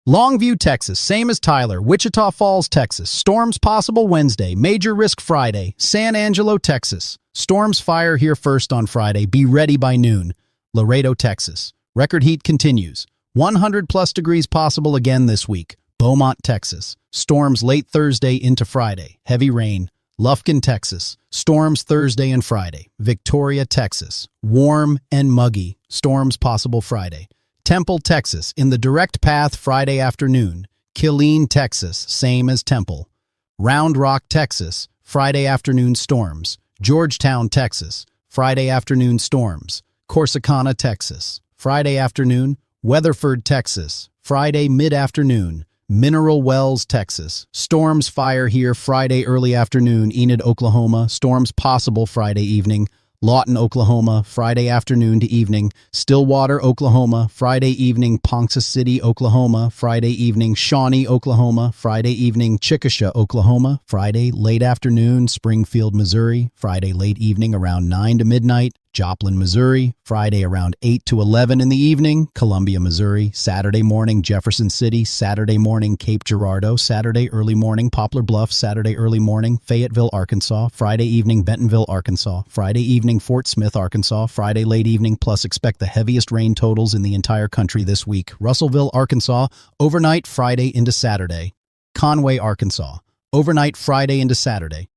Longview, Texas. Same as Tyler. Wichita Falls, Texas. Storms possible Wednesday. Major risk Friday. San Angelo, Texas. Storms fire here first on Friday. Be ready by noon. Laredo, Texas. Record heat continues. 100+ degrees possible again this week. Beaumont, Texas. Storms late Thursday into Friday. Heavy rain. Lufkin, Texas. Storms Thursday and Friday. Victoria, Texas. Warm and muggy. Storms possible Friday. Temple, Texas. In the direct path Friday afternoon. Killeen, Texas. Same as Temple. Round Rock, Texas. Friday afternoon storms. Georgetown, Texas. Friday afternoon storms. Corsicana, Texas. Friday afternoon, Weatherford, Texas. Friday mid-afternoon, Mineral Wells, Texas. Storms fire here Friday early afternoon, Enid, Oklahoma. Storms possible Friday evening. Lawton, Oklahoma, Friday afternoon to evening. Stillwater, Oklahoma, Friday evening. Ponca City, Oklahoma, Friday evening. Shawnee, Oklahoma, Friday evening. Chickasha, Oklahoma, Friday late afternoon. Springfield, Missouri, Friday late evening around 9 to midnight. Joplin, Missouri, Friday around 8 to 11 in the evening. Columbia, Missouri, Saturday morning. Jefferson City, Saturday morning. Cape Girardeau, Saturday early morning. Poplar Bluff, Saturday early morning. Fayetteville, Arkansas, Friday evening. Bentonville, Arkansas, Friday evening. Fort Smith, Arkansas, Friday late evening. Plus expect the heaviest rain totals in the entire country this week. Russellville, Arkansas, overnight Friday into Saturday. Conway, Arkansas, overnight Friday into Saturday.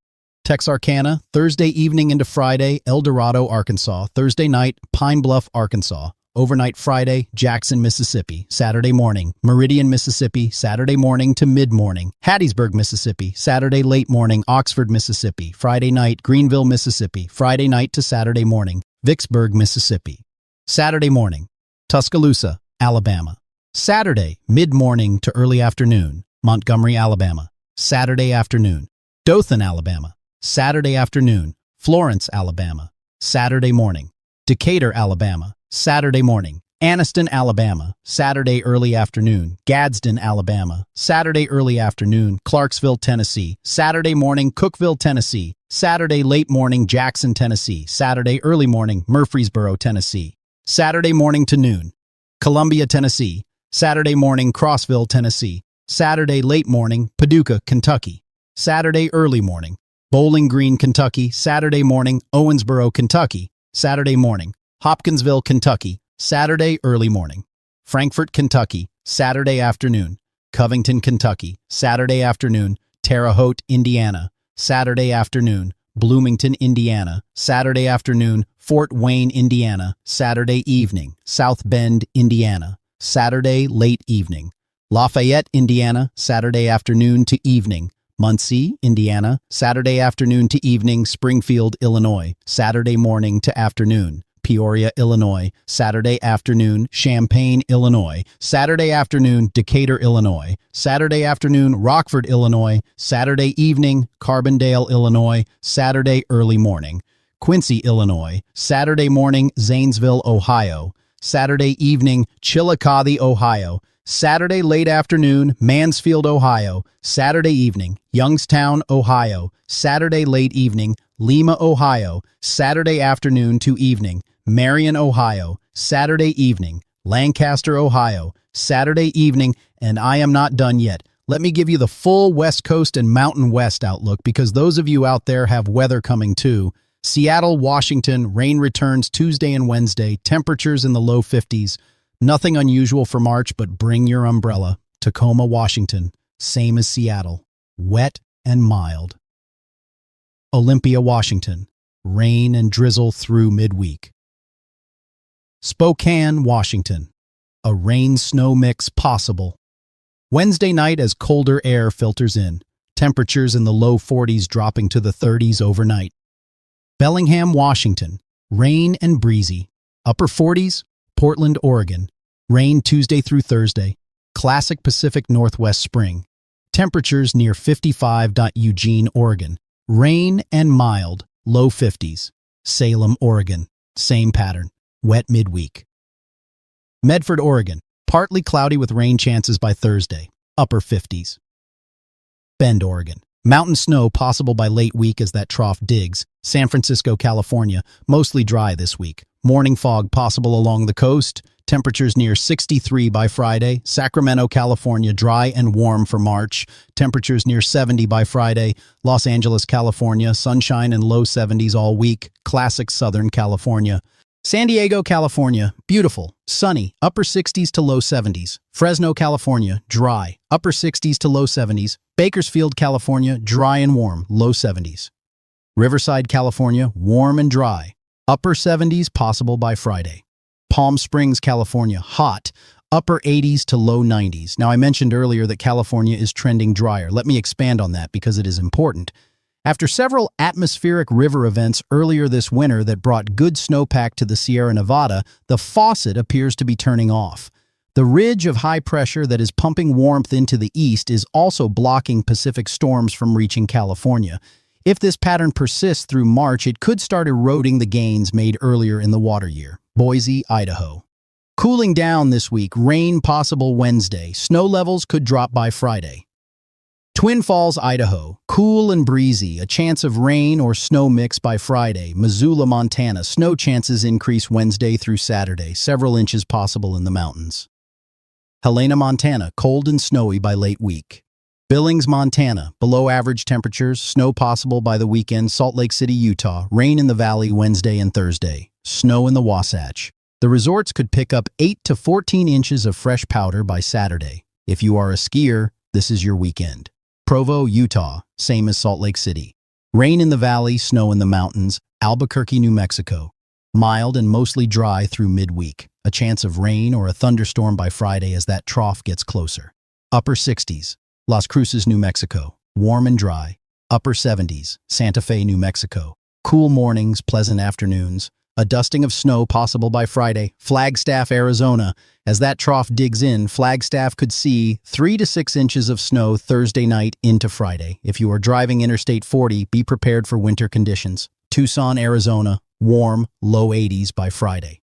Texarkana, Thursday evening into Friday, El Dorado, Arkansas. Thursday night, Pine Bluff, Arkansas. Overnight Friday, Jackson, Mississippi. Saturday morning, Meridian, Mississippi. Saturday morning to mid-morning, Hattiesburg, Mississippi. Saturday late morning, Oxford, Mississippi. Friday night, Greenville, Mississippi. Friday night to Saturday morning, Vicksburg, Mississippi. Saturday morning, Tuscaloosa, Alabama. Saturday, mid-morning to early afternoon, Montgomery, Alabama. Saturday afternoon, Dothan, Alabama. Saturday afternoon, Florence, Alabama. Saturday morning, Decatur, Alabama. Saturday morning, Anniston, Alabama. Saturday early afternoon, Gadsden, Alabama. Saturday early afternoon, Clarksville, Tennessee. Saturday morning, Cookeville, Tennessee. Saturday late morning, Jackson, Tennessee. Saturday early morning, Murfreesboro, Tennessee. Saturday morning to noon, Columbia, Tennessee. Saturday morning, Crossville, Tennessee. Saturday late morning, Paducah, Kentucky. Saturday early morning, Bowling Green, Kentucky. Saturday morning, Owensboro, Kentucky. Saturday morning, Hopkinsville, Kentucky. Saturday early morning, Frankfort, Kentucky. Saturday afternoon, Covington, Kentucky. Saturday afternoon, Terre Haute, Indiana. Saturday afternoon, Bloomington, Indiana. Saturday afternoon, Fort Wayne, Indiana. Saturday evening, South Bend, Indiana. Saturday late evening, Lafayette, Indiana. Saturday afternoon to evening, Muncie, Indiana. Saturday afternoon to evening, Springfield, Illinois. Saturday morning to afternoon, Peoria, Illinois. Saturday afternoon, Champaign, Illinois. Saturday afternoon, Decatur, Illinois. Saturday afternoon, Rockford, Illinois. Saturday evening, Carbondale, Illinois. Saturday early morning, Quincy, Illinois. Saturday morning, Zanesville, Ohio. Saturday evening, Chillicothe, Ohio. Saturday late afternoon, Mansfield, Ohio. Saturday evening, Youngstown, Ohio. Saturday late evening, Lima, Ohio. Saturday afternoon to evening, Marion, Ohio. Saturday evening, Lancaster, Ohio. Saturday evening, and I am not done yet. Let me give you the full West Coast and Mountain West outlook because those of you out there have weather coming too. Seattle, Washington, rain returns Tuesday and Wednesday, temperatures in the low 50s. Nothing unusual for March, but bring your umbrella. Tacoma, Washington, same as Seattle, wet and mild. Olympia, Washington, rain and drizzle through midweek. Spokane, Washington, a rain-snow mix possible. Wednesday night as colder air filters in, temperatures in the low 40s dropping to the 30s overnight. Bellingham, Washington, rain and breezy. Upper 40s, Portland, Oregon, rain Tuesday through Thursday. Classic Pacific Northwest spring. Temperatures near 55. Eugene, Oregon, rain and mild, low 50s. Salem, Oregon, same pattern, wet midweek. Medford, Oregon, partly cloudy with rain chances by Thursday, upper 50s. Bend, Oregon, mountain snow possible by late week as that trough digs. San Francisco, California, mostly dry this week. Morning fog possible along the coast. Temperatures near 63 by Friday. Sacramento, California, dry and warm for March. Temperatures near 70 by Friday. Los Angeles, California, sunshine and low 70s all week. Classic Southern California. San Diego, California, beautiful, sunny, upper 60s to low 70s. Fresno, California, dry, upper 60s to low 70s. Bakersfield, California, dry and warm, low 70s. Riverside, California, warm and dry, upper 70s possible by Friday. Palm Springs, California, hot, upper 80s to low 90s. Now, I mentioned earlier that California is trending drier. Let me expand on that because it is important. After several atmospheric river events earlier this winter that brought good snowpack to the Sierra Nevada, the faucet appears to be turning off. The ridge of high pressure that is pumping warmth into the east is also blocking Pacific storms from reaching California. If this pattern persists through March, it could start eroding the gains made earlier in the water year. Boise, Idaho. Cooling down this week, rain possible Wednesday. Snow levels could drop by Friday. Twin Falls, Idaho, cool and breezy, a chance of rain or snow mix by Friday. Missoula, Montana, snow chances increase Wednesday through Saturday, several inches possible in the mountains. Helena, Montana, cold and snowy by late week. Billings, Montana, below average temperatures, snow possible by the weekend. Salt Lake City, Utah, rain in the valley Wednesday and Thursday, snow in the Wasatch. The resorts could pick up 8 to 14 inches of fresh powder by Saturday. If you are a skier, this is your weekend. Provo, Utah, same as Salt Lake City. Rain in the valley, snow in the mountains. Albuquerque, New Mexico. Mild and mostly dry through midweek. A chance of rain or a thunderstorm by Friday as that trough gets closer. Upper 60s. Las Cruces, New Mexico. Warm and dry. Upper 70s. Santa Fe, New Mexico. Cool mornings, pleasant afternoons. A dusting of snow possible by Friday. Flagstaff, Arizona. As that trough digs in, Flagstaff could see 3 to 6 inches of snow Thursday night into Friday. If you are driving Interstate 40, be prepared for winter conditions. Tucson, Arizona. Warm, low 80s by Friday.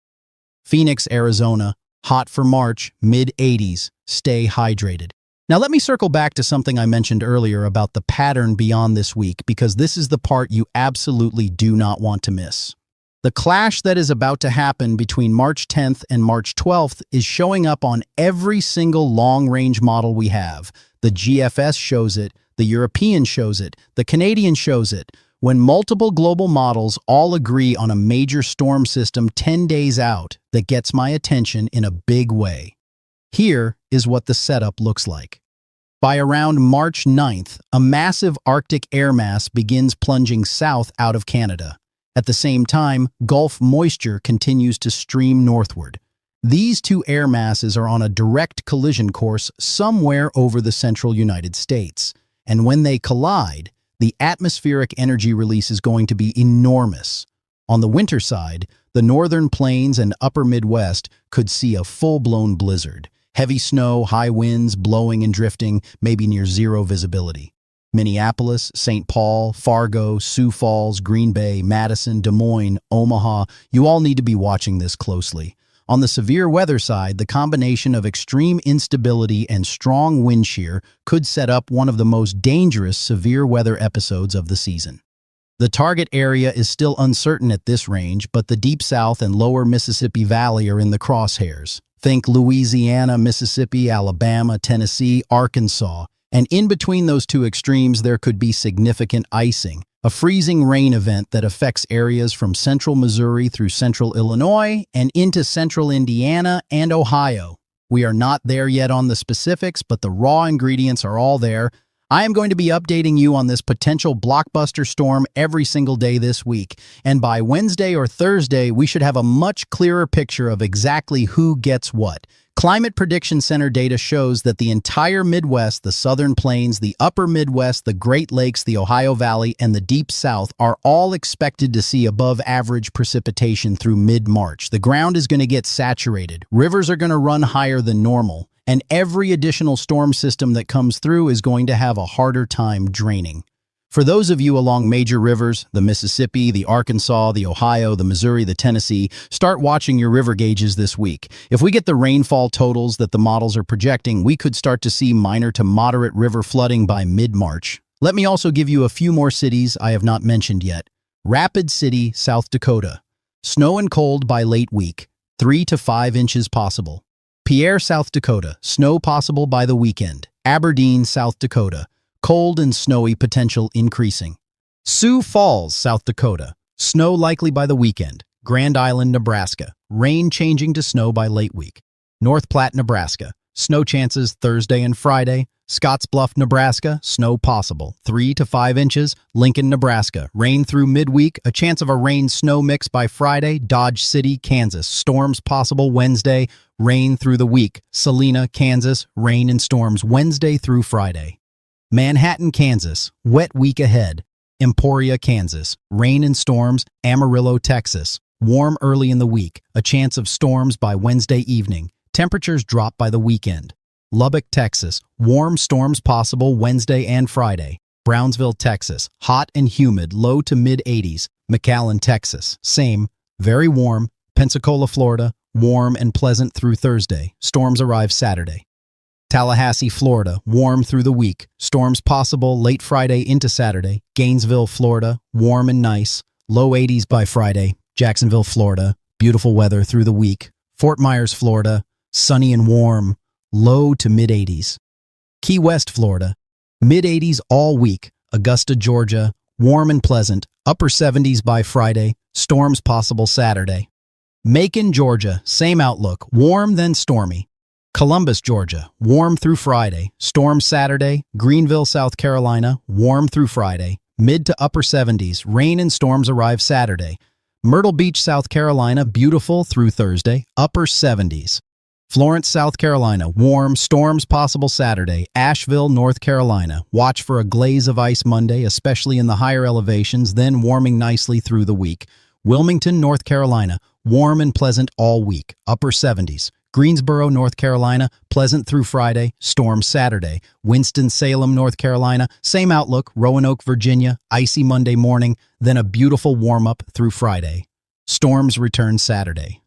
Phoenix, Arizona. Hot for March, mid-80s. Stay hydrated. Now let me circle back to something I mentioned earlier about the pattern beyond this week, because this is the part you absolutely do not want to miss. The clash that is about to happen between March 10th and March 12th is showing up on every single long-range model we have. The GFS shows it, the European shows it, the Canadian shows it. When multiple global models all agree on a major storm system 10 days out that gets my attention in a big way. Here is what the setup looks like. By around March 9th, a massive Arctic air mass begins plunging south out of Canada. At the same time, Gulf moisture continues to stream northward. These two air masses are on a direct collision course somewhere over the central United States. And when they collide, the atmospheric energy release is going to be enormous. On the winter side, the northern plains and upper Midwest could see a full-blown blizzard. Heavy snow, high winds, blowing and drifting, maybe near zero visibility. Minneapolis, St. Paul, Fargo, Sioux Falls, Green Bay, Madison, Des Moines, Omaha, you all need to be watching this closely. On the severe weather side, the combination of extreme instability and strong wind shear could set up one of the most dangerous severe weather episodes of the season. The target area is still uncertain at this range, but the Deep South and lower Mississippi Valley are in the crosshairs. Think Louisiana, Mississippi, Alabama, Tennessee, Arkansas. And in between those two extremes, there could be significant icing, a freezing rain event that affects areas from central Missouri through central Illinois and into central Indiana and Ohio. We are not there yet on the specifics, but the raw ingredients are all there. I am going to be updating you on this potential blockbuster storm every single day this week, and by Wednesday or Thursday, we should have a much clearer picture of exactly who gets what. Climate Prediction Center data shows that the entire Midwest, the Southern Plains, the Upper Midwest, the Great Lakes, the Ohio Valley, and the Deep South are all expected to see above-average precipitation through mid-March. The ground is going to get saturated, rivers are going to run higher than normal, and every additional storm system that comes through is going to have a harder time draining. For those of you along major rivers, the Mississippi, the Arkansas, the Ohio, the Missouri, the Tennessee, start watching your river gauges this week. If we get the rainfall totals that the models are projecting, we could start to see minor to moderate river flooding by mid-March. Let me also give you a few more cities I have not mentioned yet. Rapid City, South Dakota. Snow and cold by late week, 3 to 5 inches possible. Pierre, South Dakota. Snow possible by the weekend. Aberdeen, South Dakota. Cold and snowy potential increasing. Sioux Falls, South Dakota. Snow likely by the weekend. Grand Island, Nebraska. Rain changing to snow by late week. North Platte, Nebraska. Snow chances Thursday and Friday. Scottsbluff, Nebraska. Snow possible, 3 to 5 inches. Lincoln, Nebraska. Rain through midweek. A chance of a rain-snow mix by Friday. Dodge City, Kansas. Storms possible Wednesday. Rain through the week. Salina, Kansas. Rain and storms Wednesday through Friday. Manhattan, Kansas, wet week ahead. Emporia, Kansas, rain and storms. Amarillo, Texas, warm early in the week, a chance of storms by Wednesday evening. Temperatures drop by the weekend. Lubbock, Texas, warm storms possible Wednesday and Friday. Brownsville, Texas, hot and humid, low to mid-80s. McAllen, Texas, same, very warm. Pensacola, Florida, warm and pleasant through Thursday. Storms arrive Saturday. Tallahassee, Florida, warm through the week. Storms possible late Friday into Saturday. Gainesville, Florida, warm and nice. Low 80s by Friday. Jacksonville, Florida, beautiful weather through the week. Fort Myers, Florida, sunny and warm. Low to mid-80s. Key West, Florida, mid-80s all week. Augusta, Georgia, warm and pleasant. Upper 70s by Friday. Storms possible Saturday. Macon, Georgia, same outlook. Warm then stormy. Columbus, Georgia, warm through Friday, storm Saturday. Greenville, South Carolina, warm through Friday. mid to upper 70s. Rain and storms arrive Saturday. Myrtle Beach, South Carolina, beautiful through Thursday, upper 70s. Florence, South Carolina, warm, storms possible Saturday. Asheville, North Carolina, watch for a glaze of ice Monday, especially in the higher elevations, then warming nicely through the week. Wilmington, North Carolina, warm and pleasant all week, upper 70s. Greensboro, North Carolina, pleasant through Friday, storm Saturday. Winston-Salem, North Carolina, same outlook. Roanoke, Virginia, icy Monday morning, then a beautiful warm-up through Friday. Storms return Saturday.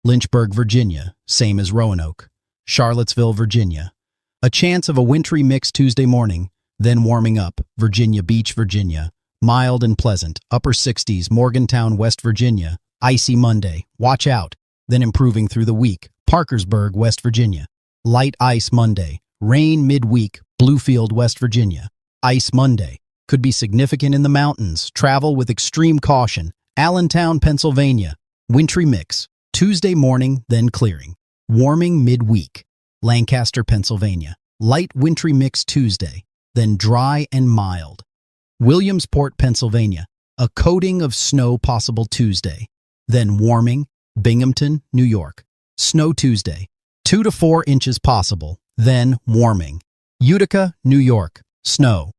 Lynchburg, Virginia, same as Roanoke. Charlottesville, Virginia, a chance of a wintry mix Tuesday morning, then warming up. Virginia Beach, Virginia, mild and pleasant, upper 60s. Morgantown, West Virginia, icy Monday, watch out, then improving through the week. Parkersburg, West Virginia, light ice Monday, rain midweek. Bluefield, West Virginia, ice Monday, could be significant in the mountains. Travel with extreme caution. Allentown, Pennsylvania, wintry mix. Tuesday morning, then clearing. Warming midweek. Lancaster, Pennsylvania, light wintry mix Tuesday, then dry and mild. Williamsport, Pennsylvania, a coating of snow possible Tuesday, then warming. Binghamton, New York, snow Tuesday, 2 to 4 inches possible, then warming. Utica, New York, snow.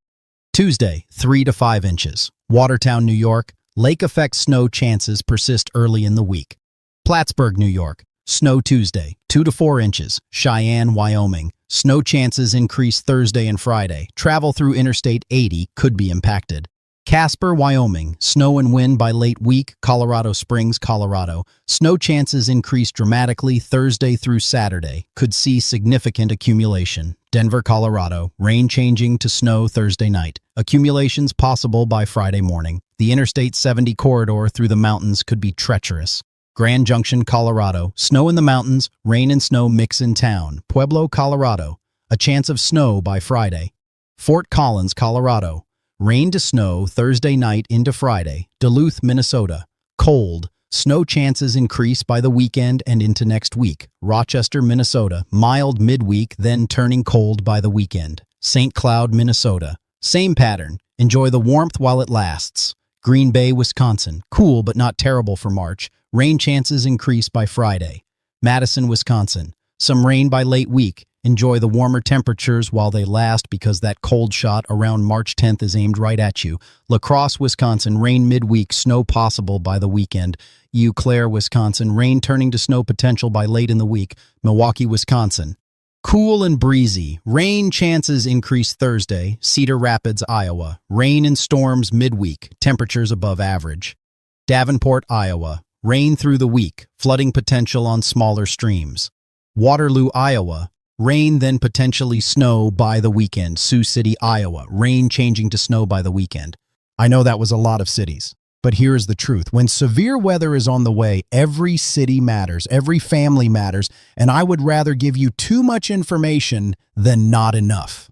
Tuesday, 3 to 5 inches. Watertown, New York, lake effect snow chances persist early in the week. Plattsburgh, New York, snow Tuesday, 2 to 4 inches. Cheyenne, Wyoming, snow chances increase Thursday and Friday. Travel through Interstate 80 could be impacted. Casper, Wyoming, snow and wind by late week. Colorado Springs, Colorado, snow chances increase dramatically Thursday through Saturday. Could see significant accumulation. Denver, Colorado, rain changing to snow Thursday night. Accumulations possible by Friday morning. The Interstate 70 corridor through the mountains could be treacherous. Grand Junction, Colorado, snow in the mountains, rain and snow mix in town. Pueblo, Colorado, a chance of snow by Friday. Fort Collins, Colorado, rain to snow Thursday night into Friday. Duluth, Minnesota, cold, snow chances increase by the weekend and into next week. Rochester, Minnesota, mild midweek, then turning cold by the weekend. St. Cloud, Minnesota, same pattern, enjoy the warmth while it lasts. Green Bay, Wisconsin, cool but not terrible for March. Rain chances increase by Friday. Madison, Wisconsin, some rain by late week. Enjoy the warmer temperatures while they last because that cold shot around March 10th is aimed right at you. La Crosse, Wisconsin, rain midweek, snow possible by the weekend. Eau Claire, Wisconsin, rain turning to snow potential by late in the week. Milwaukee, Wisconsin, cool and breezy. Rain chances increase Thursday. Cedar Rapids, Iowa, rain and storms midweek. Temperatures above average. Davenport, Iowa, rain through the week. Flooding potential on smaller streams. Waterloo, Iowa, rain then potentially snow by the weekend. Sioux City, Iowa, rain changing to snow by the weekend. I know that was a lot of cities, but here is the truth. When severe weather is on the way, every city matters, every family matters, and I would rather give you too much information than not enough.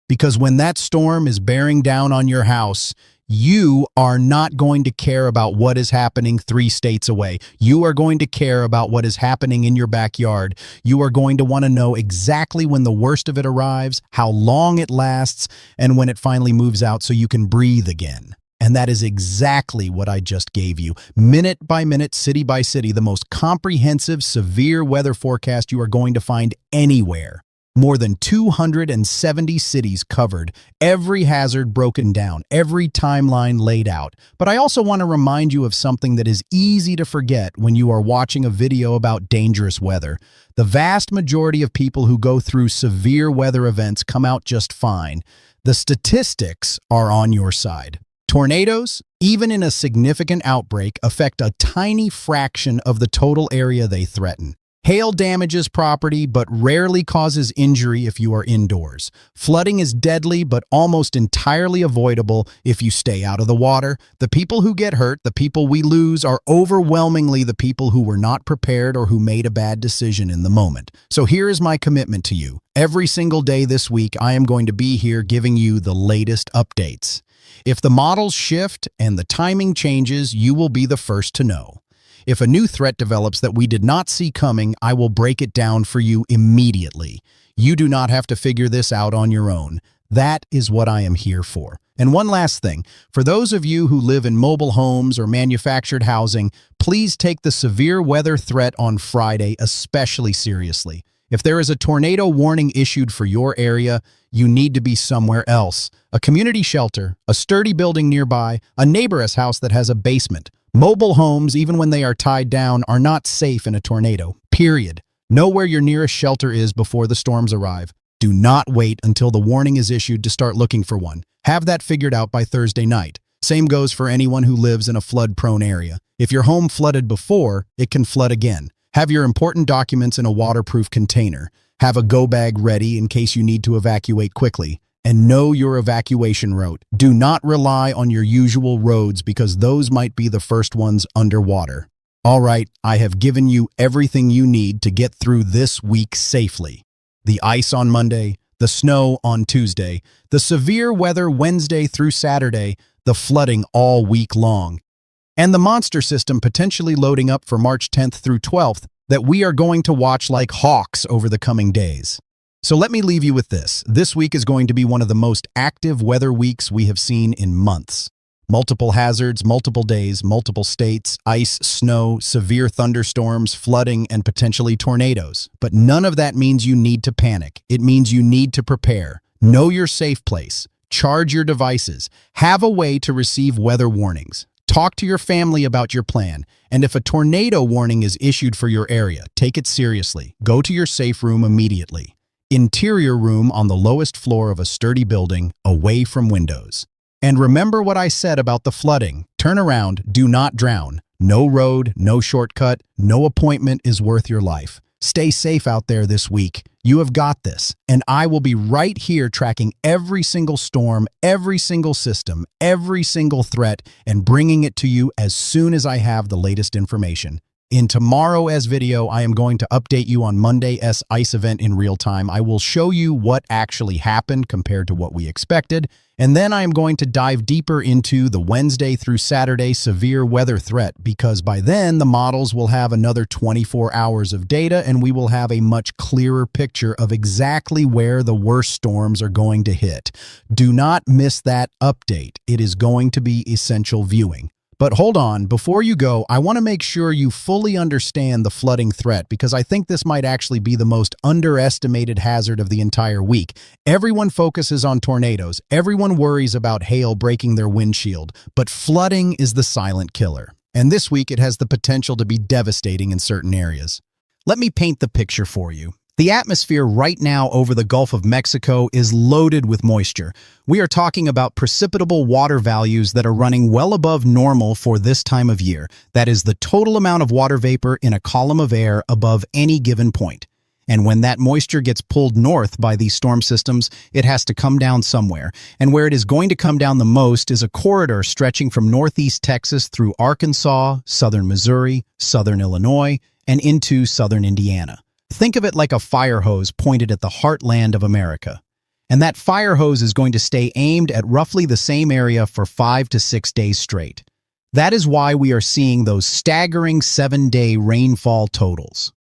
Because when that storm is bearing down on your house, you are not going to care about what is happening 3 states away. You are going to care about what is happening in your backyard. You are going to want to know exactly when the worst of it arrives, how long it lasts, and when it finally moves out so you can breathe again. And that is exactly what I just gave you. Minute by minute, city by city, the most comprehensive, severe weather forecast you are going to find anywhere. More than 270 cities covered, every hazard broken down, every timeline laid out. But I also want to remind you of something that is easy to forget when you are watching a video about dangerous weather. The vast majority of people who go through severe weather events come out just fine. The statistics are on your side. Tornadoes, even in a significant outbreak, affect a tiny fraction of the total area they threaten. Hail damages property but rarely causes injury if you are indoors. Flooding is deadly but almost entirely avoidable if you stay out of the water. The people who get hurt, the people we lose, are overwhelmingly the people who were not prepared or who made a bad decision in the moment. So here is my commitment to you. Every single day this week, I am going to be here giving you the latest updates. If the models shift and the timing changes, you will be the first to know. If a new threat develops that we did not see coming, I will break it down for you immediately. You do not have to figure this out on your own. That is what I am here for. And one last thing, for those of you who live in mobile homes or manufactured housing, please take the severe weather threat on Friday especially seriously. If there is a tornado warning issued for your area, you need to be somewhere else. A community shelter, a sturdy building nearby, a neighbor's house that has a basement. Mobile homes, even when they are tied down, are not safe in a tornado, period. Know where your nearest shelter is before the storms arrive. Do not wait until the warning is issued to start looking for one. Have that figured out by Thursday night. Same goes for anyone who lives in a flood-prone area. If your home flooded before, it can flood again. Have your important documents in a waterproof container. Have a go bag ready in case you need to evacuate quickly. And know your evacuation route. Do not rely on your usual roads because those might be the first ones underwater. All right, I have given you everything you need to get through this week safely. The ice on Monday, the snow on Tuesday, the severe weather Wednesday through Saturday, the flooding all week long, and the monster system potentially loading up for March 10th through 12th that we are going to watch like hawks over the coming days. So let me leave you with this. This week is going to be one of the most active weather weeks we have seen in months. Multiple hazards, multiple days, multiple states, ice, snow, severe thunderstorms, flooding, and potentially tornadoes. But none of that means you need to panic. It means you need to prepare. Know your safe place. Charge your devices. Have a way to receive weather warnings. Talk to your family about your plan. And if a tornado warning is issued for your area, take it seriously. Go to your safe room immediately. Interior room on the lowest floor of a sturdy building, away from windows. And remember what I said about the flooding. Turn around, do not drown. No road, no shortcut, no appointment is worth your life. Stay safe out there this week. You have got this. And I will be right here tracking every single storm, every single system, every single threat, and bringing it to you as soon as I have the latest information. In tomorrow's video, I am going to update you on Monday's ice event in real time. I will show you what actually happened compared to what we expected. And then I am going to dive deeper into the Wednesday through Saturday severe weather threat because by then the models will have another 24 hours of data and we will have a much clearer picture of exactly where the worst storms are going to hit. Do not miss that update. It is going to be essential viewing. But hold on, before you go, I want to make sure you fully understand the flooding threat because I think this might actually be the most underestimated hazard of the entire week. Everyone focuses on tornadoes. Everyone worries about hail breaking their windshield. But flooding is the silent killer. And this week it has the potential to be devastating in certain areas. Let me paint the picture for you. The atmosphere right now over the Gulf of Mexico is loaded with moisture. We are talking about precipitable water values that are running well above normal for this time of year. That is the total amount of water vapor in a column of air above any given point. And when that moisture gets pulled north by these storm systems, it has to come down somewhere. And where it is going to come down the most is a corridor stretching from northeast Texas through Arkansas, southern Missouri, southern Illinois, and into southern Indiana. Think of it like a fire hose pointed at the heartland of America. And that fire hose is going to stay aimed at roughly the same area for 5 to 6 days straight. That is why we are seeing those staggering 7-day rainfall totals.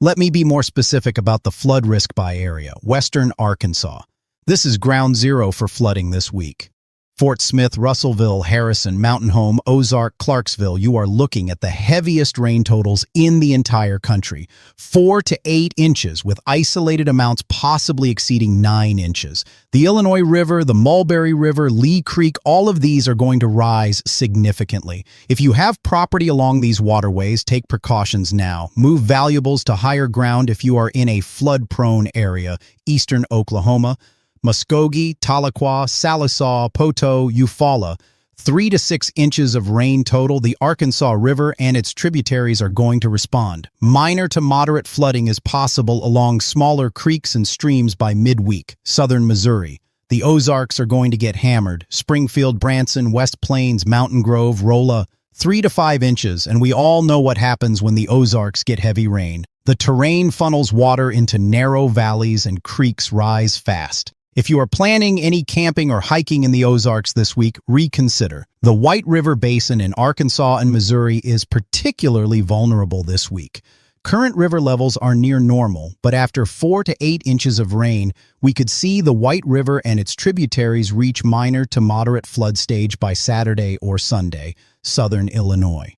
Let me be more specific about the flood risk by area, western Arkansas. This is ground zero for flooding this week. Fort Smith, Russellville, Harrison, Mountain Home, Ozark, Clarksville, you are looking at the heaviest rain totals in the entire country. 4 to 8 inches, with isolated amounts possibly exceeding 9 inches. The Illinois River, the Mulberry River, Lee Creek, all of these are going to rise significantly. If you have property along these waterways, take precautions now. Move valuables to higher ground if you are in a flood-prone area, eastern Oklahoma. Muskogee, Tahlequah, Salisaw, Poteau, Eufaula. 3 to 6 inches of rain total. The Arkansas River and its tributaries are going to respond. Minor to moderate flooding is possible along smaller creeks and streams by midweek. Southern Missouri. The Ozarks are going to get hammered. Springfield, Branson, West Plains, Mountain Grove, Rolla. 3 to 5 inches, and we all know what happens when the Ozarks get heavy rain. The terrain funnels water into narrow valleys and creeks rise fast. If you are planning any camping or hiking in the Ozarks this week, reconsider. The White River Basin in Arkansas and Missouri is particularly vulnerable this week. Current river levels are near normal, but after 4 to 8 inches of rain, we could see the White River and its tributaries reach minor to moderate flood stage by Saturday or Sunday, southern Illinois.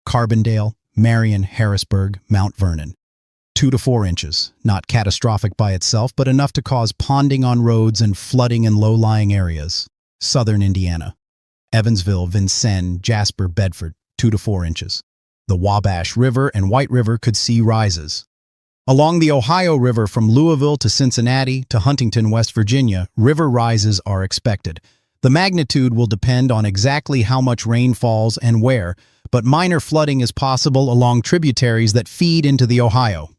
Carbondale, Marion, Harrisburg, Mount Vernon. 2 to 4 inches, not catastrophic by itself, but enough to cause ponding on roads and flooding in low-lying areas. Southern Indiana. Evansville, Vincennes, Jasper, Bedford, 2 to 4 inches. The Wabash River and White River could see rises. Along the Ohio River from Louisville to Cincinnati to Huntington, West Virginia, river rises are expected. The magnitude will depend on exactly how much rain falls and where, but minor flooding is possible along tributaries that feed into the Ohio.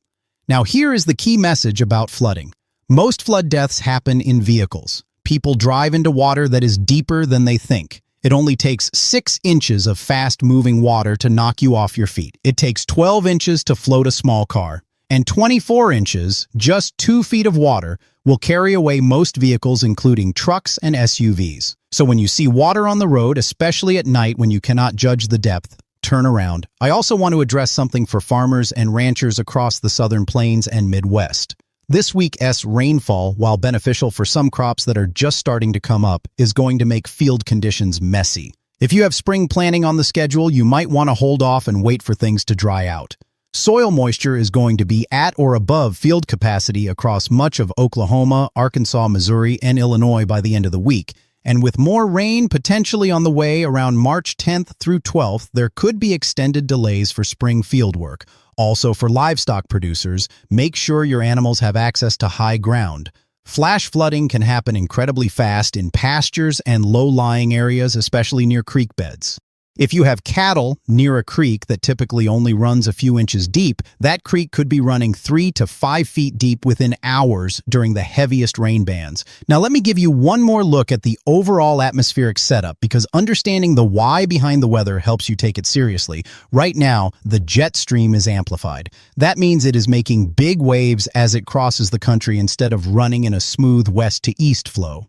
Now here is the key message about flooding. Most flood deaths happen in vehicles. People drive into water that is deeper than they think. It only takes 6 inches of fast-moving water to knock you off your feet. It takes 12 inches to float a small car. And 24 inches, just 2 feet of water, will carry away most vehicles, including trucks and SUVs. So when you see water on the road, especially at night when you cannot judge the depth, turn around. I also want to address something for farmers and ranchers across the Southern Plains and Midwest. This week's rainfall, while beneficial for some crops that are just starting to come up, is going to make field conditions messy. If you have spring planting on the schedule, you might want to hold off and wait for things to dry out. Soil moisture is going to be at or above field capacity across much of Oklahoma, Arkansas, Missouri, and Illinois by the end of the week. And with more rain potentially on the way around March 10th through 12th, there could be extended delays for spring field work. Also, for livestock producers, make sure your animals have access to high ground. Flash flooding can happen incredibly fast in pastures and low-lying areas, especially near creek beds. If you have cattle near a creek that typically only runs a few inches deep, that creek could be running 3 to 5 feet deep within hours during the heaviest rain bands. Now let me give you one more look at the overall atmospheric setup, because understanding the why behind the weather helps you take it seriously. Right now, the jet stream is amplified. That means it is making big waves as it crosses the country instead of running in a smooth west to east flow.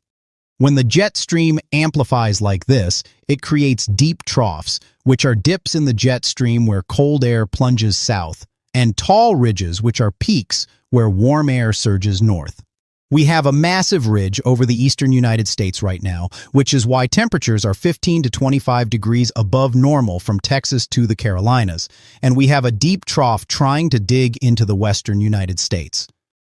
When the jet stream amplifies like this, it creates deep troughs, which are dips in the jet stream where cold air plunges south, and tall ridges, which are peaks where warm air surges north. We have a massive ridge over the eastern United States right now, which is why temperatures are 15 to 25 degrees above normal from Texas to the Carolinas, and we have a deep trough trying to dig into the western United States.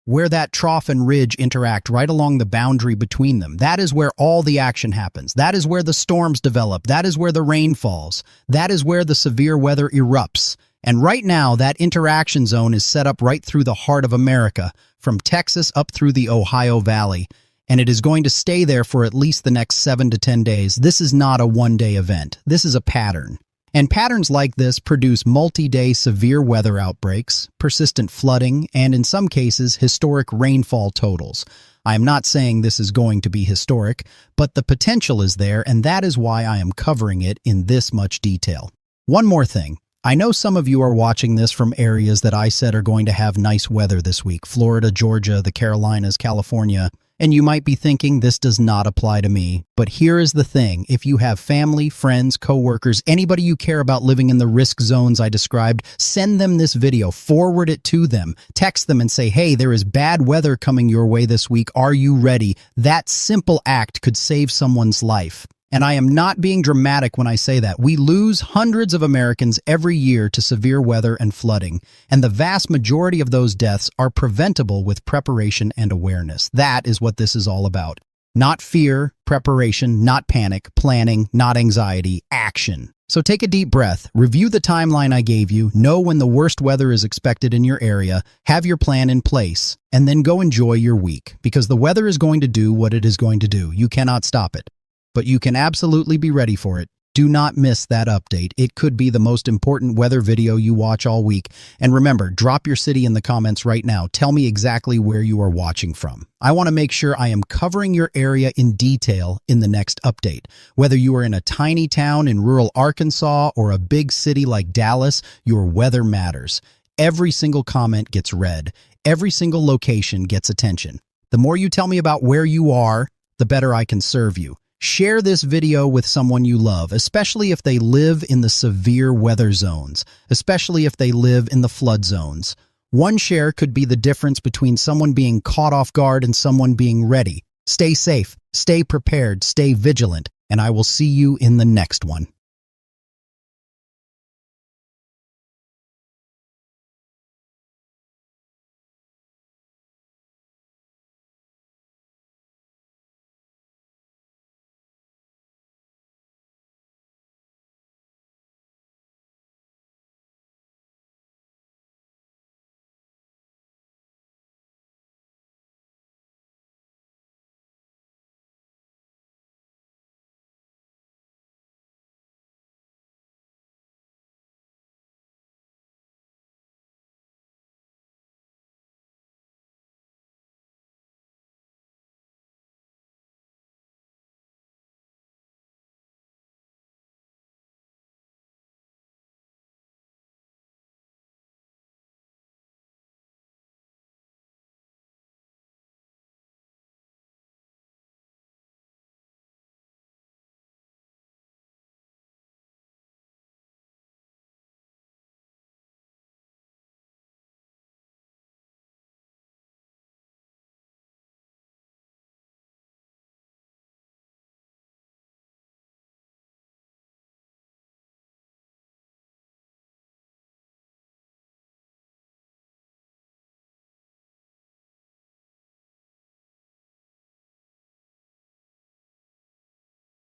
Where that trough and ridge interact right along the boundary between them, that is where all the action happens. That is where the storms develop. That is where the rain falls. That is where the severe weather erupts. And right now, that interaction zone is set up right through the heart of America, from Texas up through the Ohio Valley. And it is going to stay there for at least the next 7 to 10 days. This is not a one-day event. This is a pattern. And patterns like this produce multi-day severe weather outbreaks, persistent flooding, and in some cases, historic rainfall totals. I am not saying this is going to be historic, but the potential is there, and that is why I am covering it in this much detail. One more thing. I know some of you are watching this from areas that I said are going to have nice weather this week: Florida, Georgia, the Carolinas, California. And you might be thinking, this does not apply to me. But here is the thing. If you have family, friends, coworkers, anybody you care about living in the risk zones I described, send them this video, forward it to them, text them and say, hey, there is bad weather coming your way this week. Are you ready? That simple act could save someone's life. And I am not being dramatic when I say that. We lose hundreds of Americans every year to severe weather and flooding, and the vast majority of those deaths are preventable with preparation and awareness. That is what this is all about. Not fear, preparation, not panic, planning, not anxiety, action. So take a deep breath, review the timeline I gave you, know when the worst weather is expected in your area, have your plan in place, and then go enjoy your week, because the weather is going to do what it is going to do. You cannot stop it. But you can absolutely be ready for it. Do not miss that update. It could be the most important weather video you watch all week. And remember, drop your city in the comments right now. Tell me exactly where you are watching from. I want to make sure I am covering your area in detail in the next update. Whether you are in a tiny town in rural Arkansas or a big city like Dallas, your weather matters. Every single comment gets read. Every single location gets attention. The more you tell me about where you are, the better I can serve you. Share this video with someone you love, especially if they live in the severe weather zones, especially if they live in the flood zones. One share could be the difference between someone being caught off guard and someone being ready. Stay safe, stay prepared, stay vigilant, and I will see you in the next one.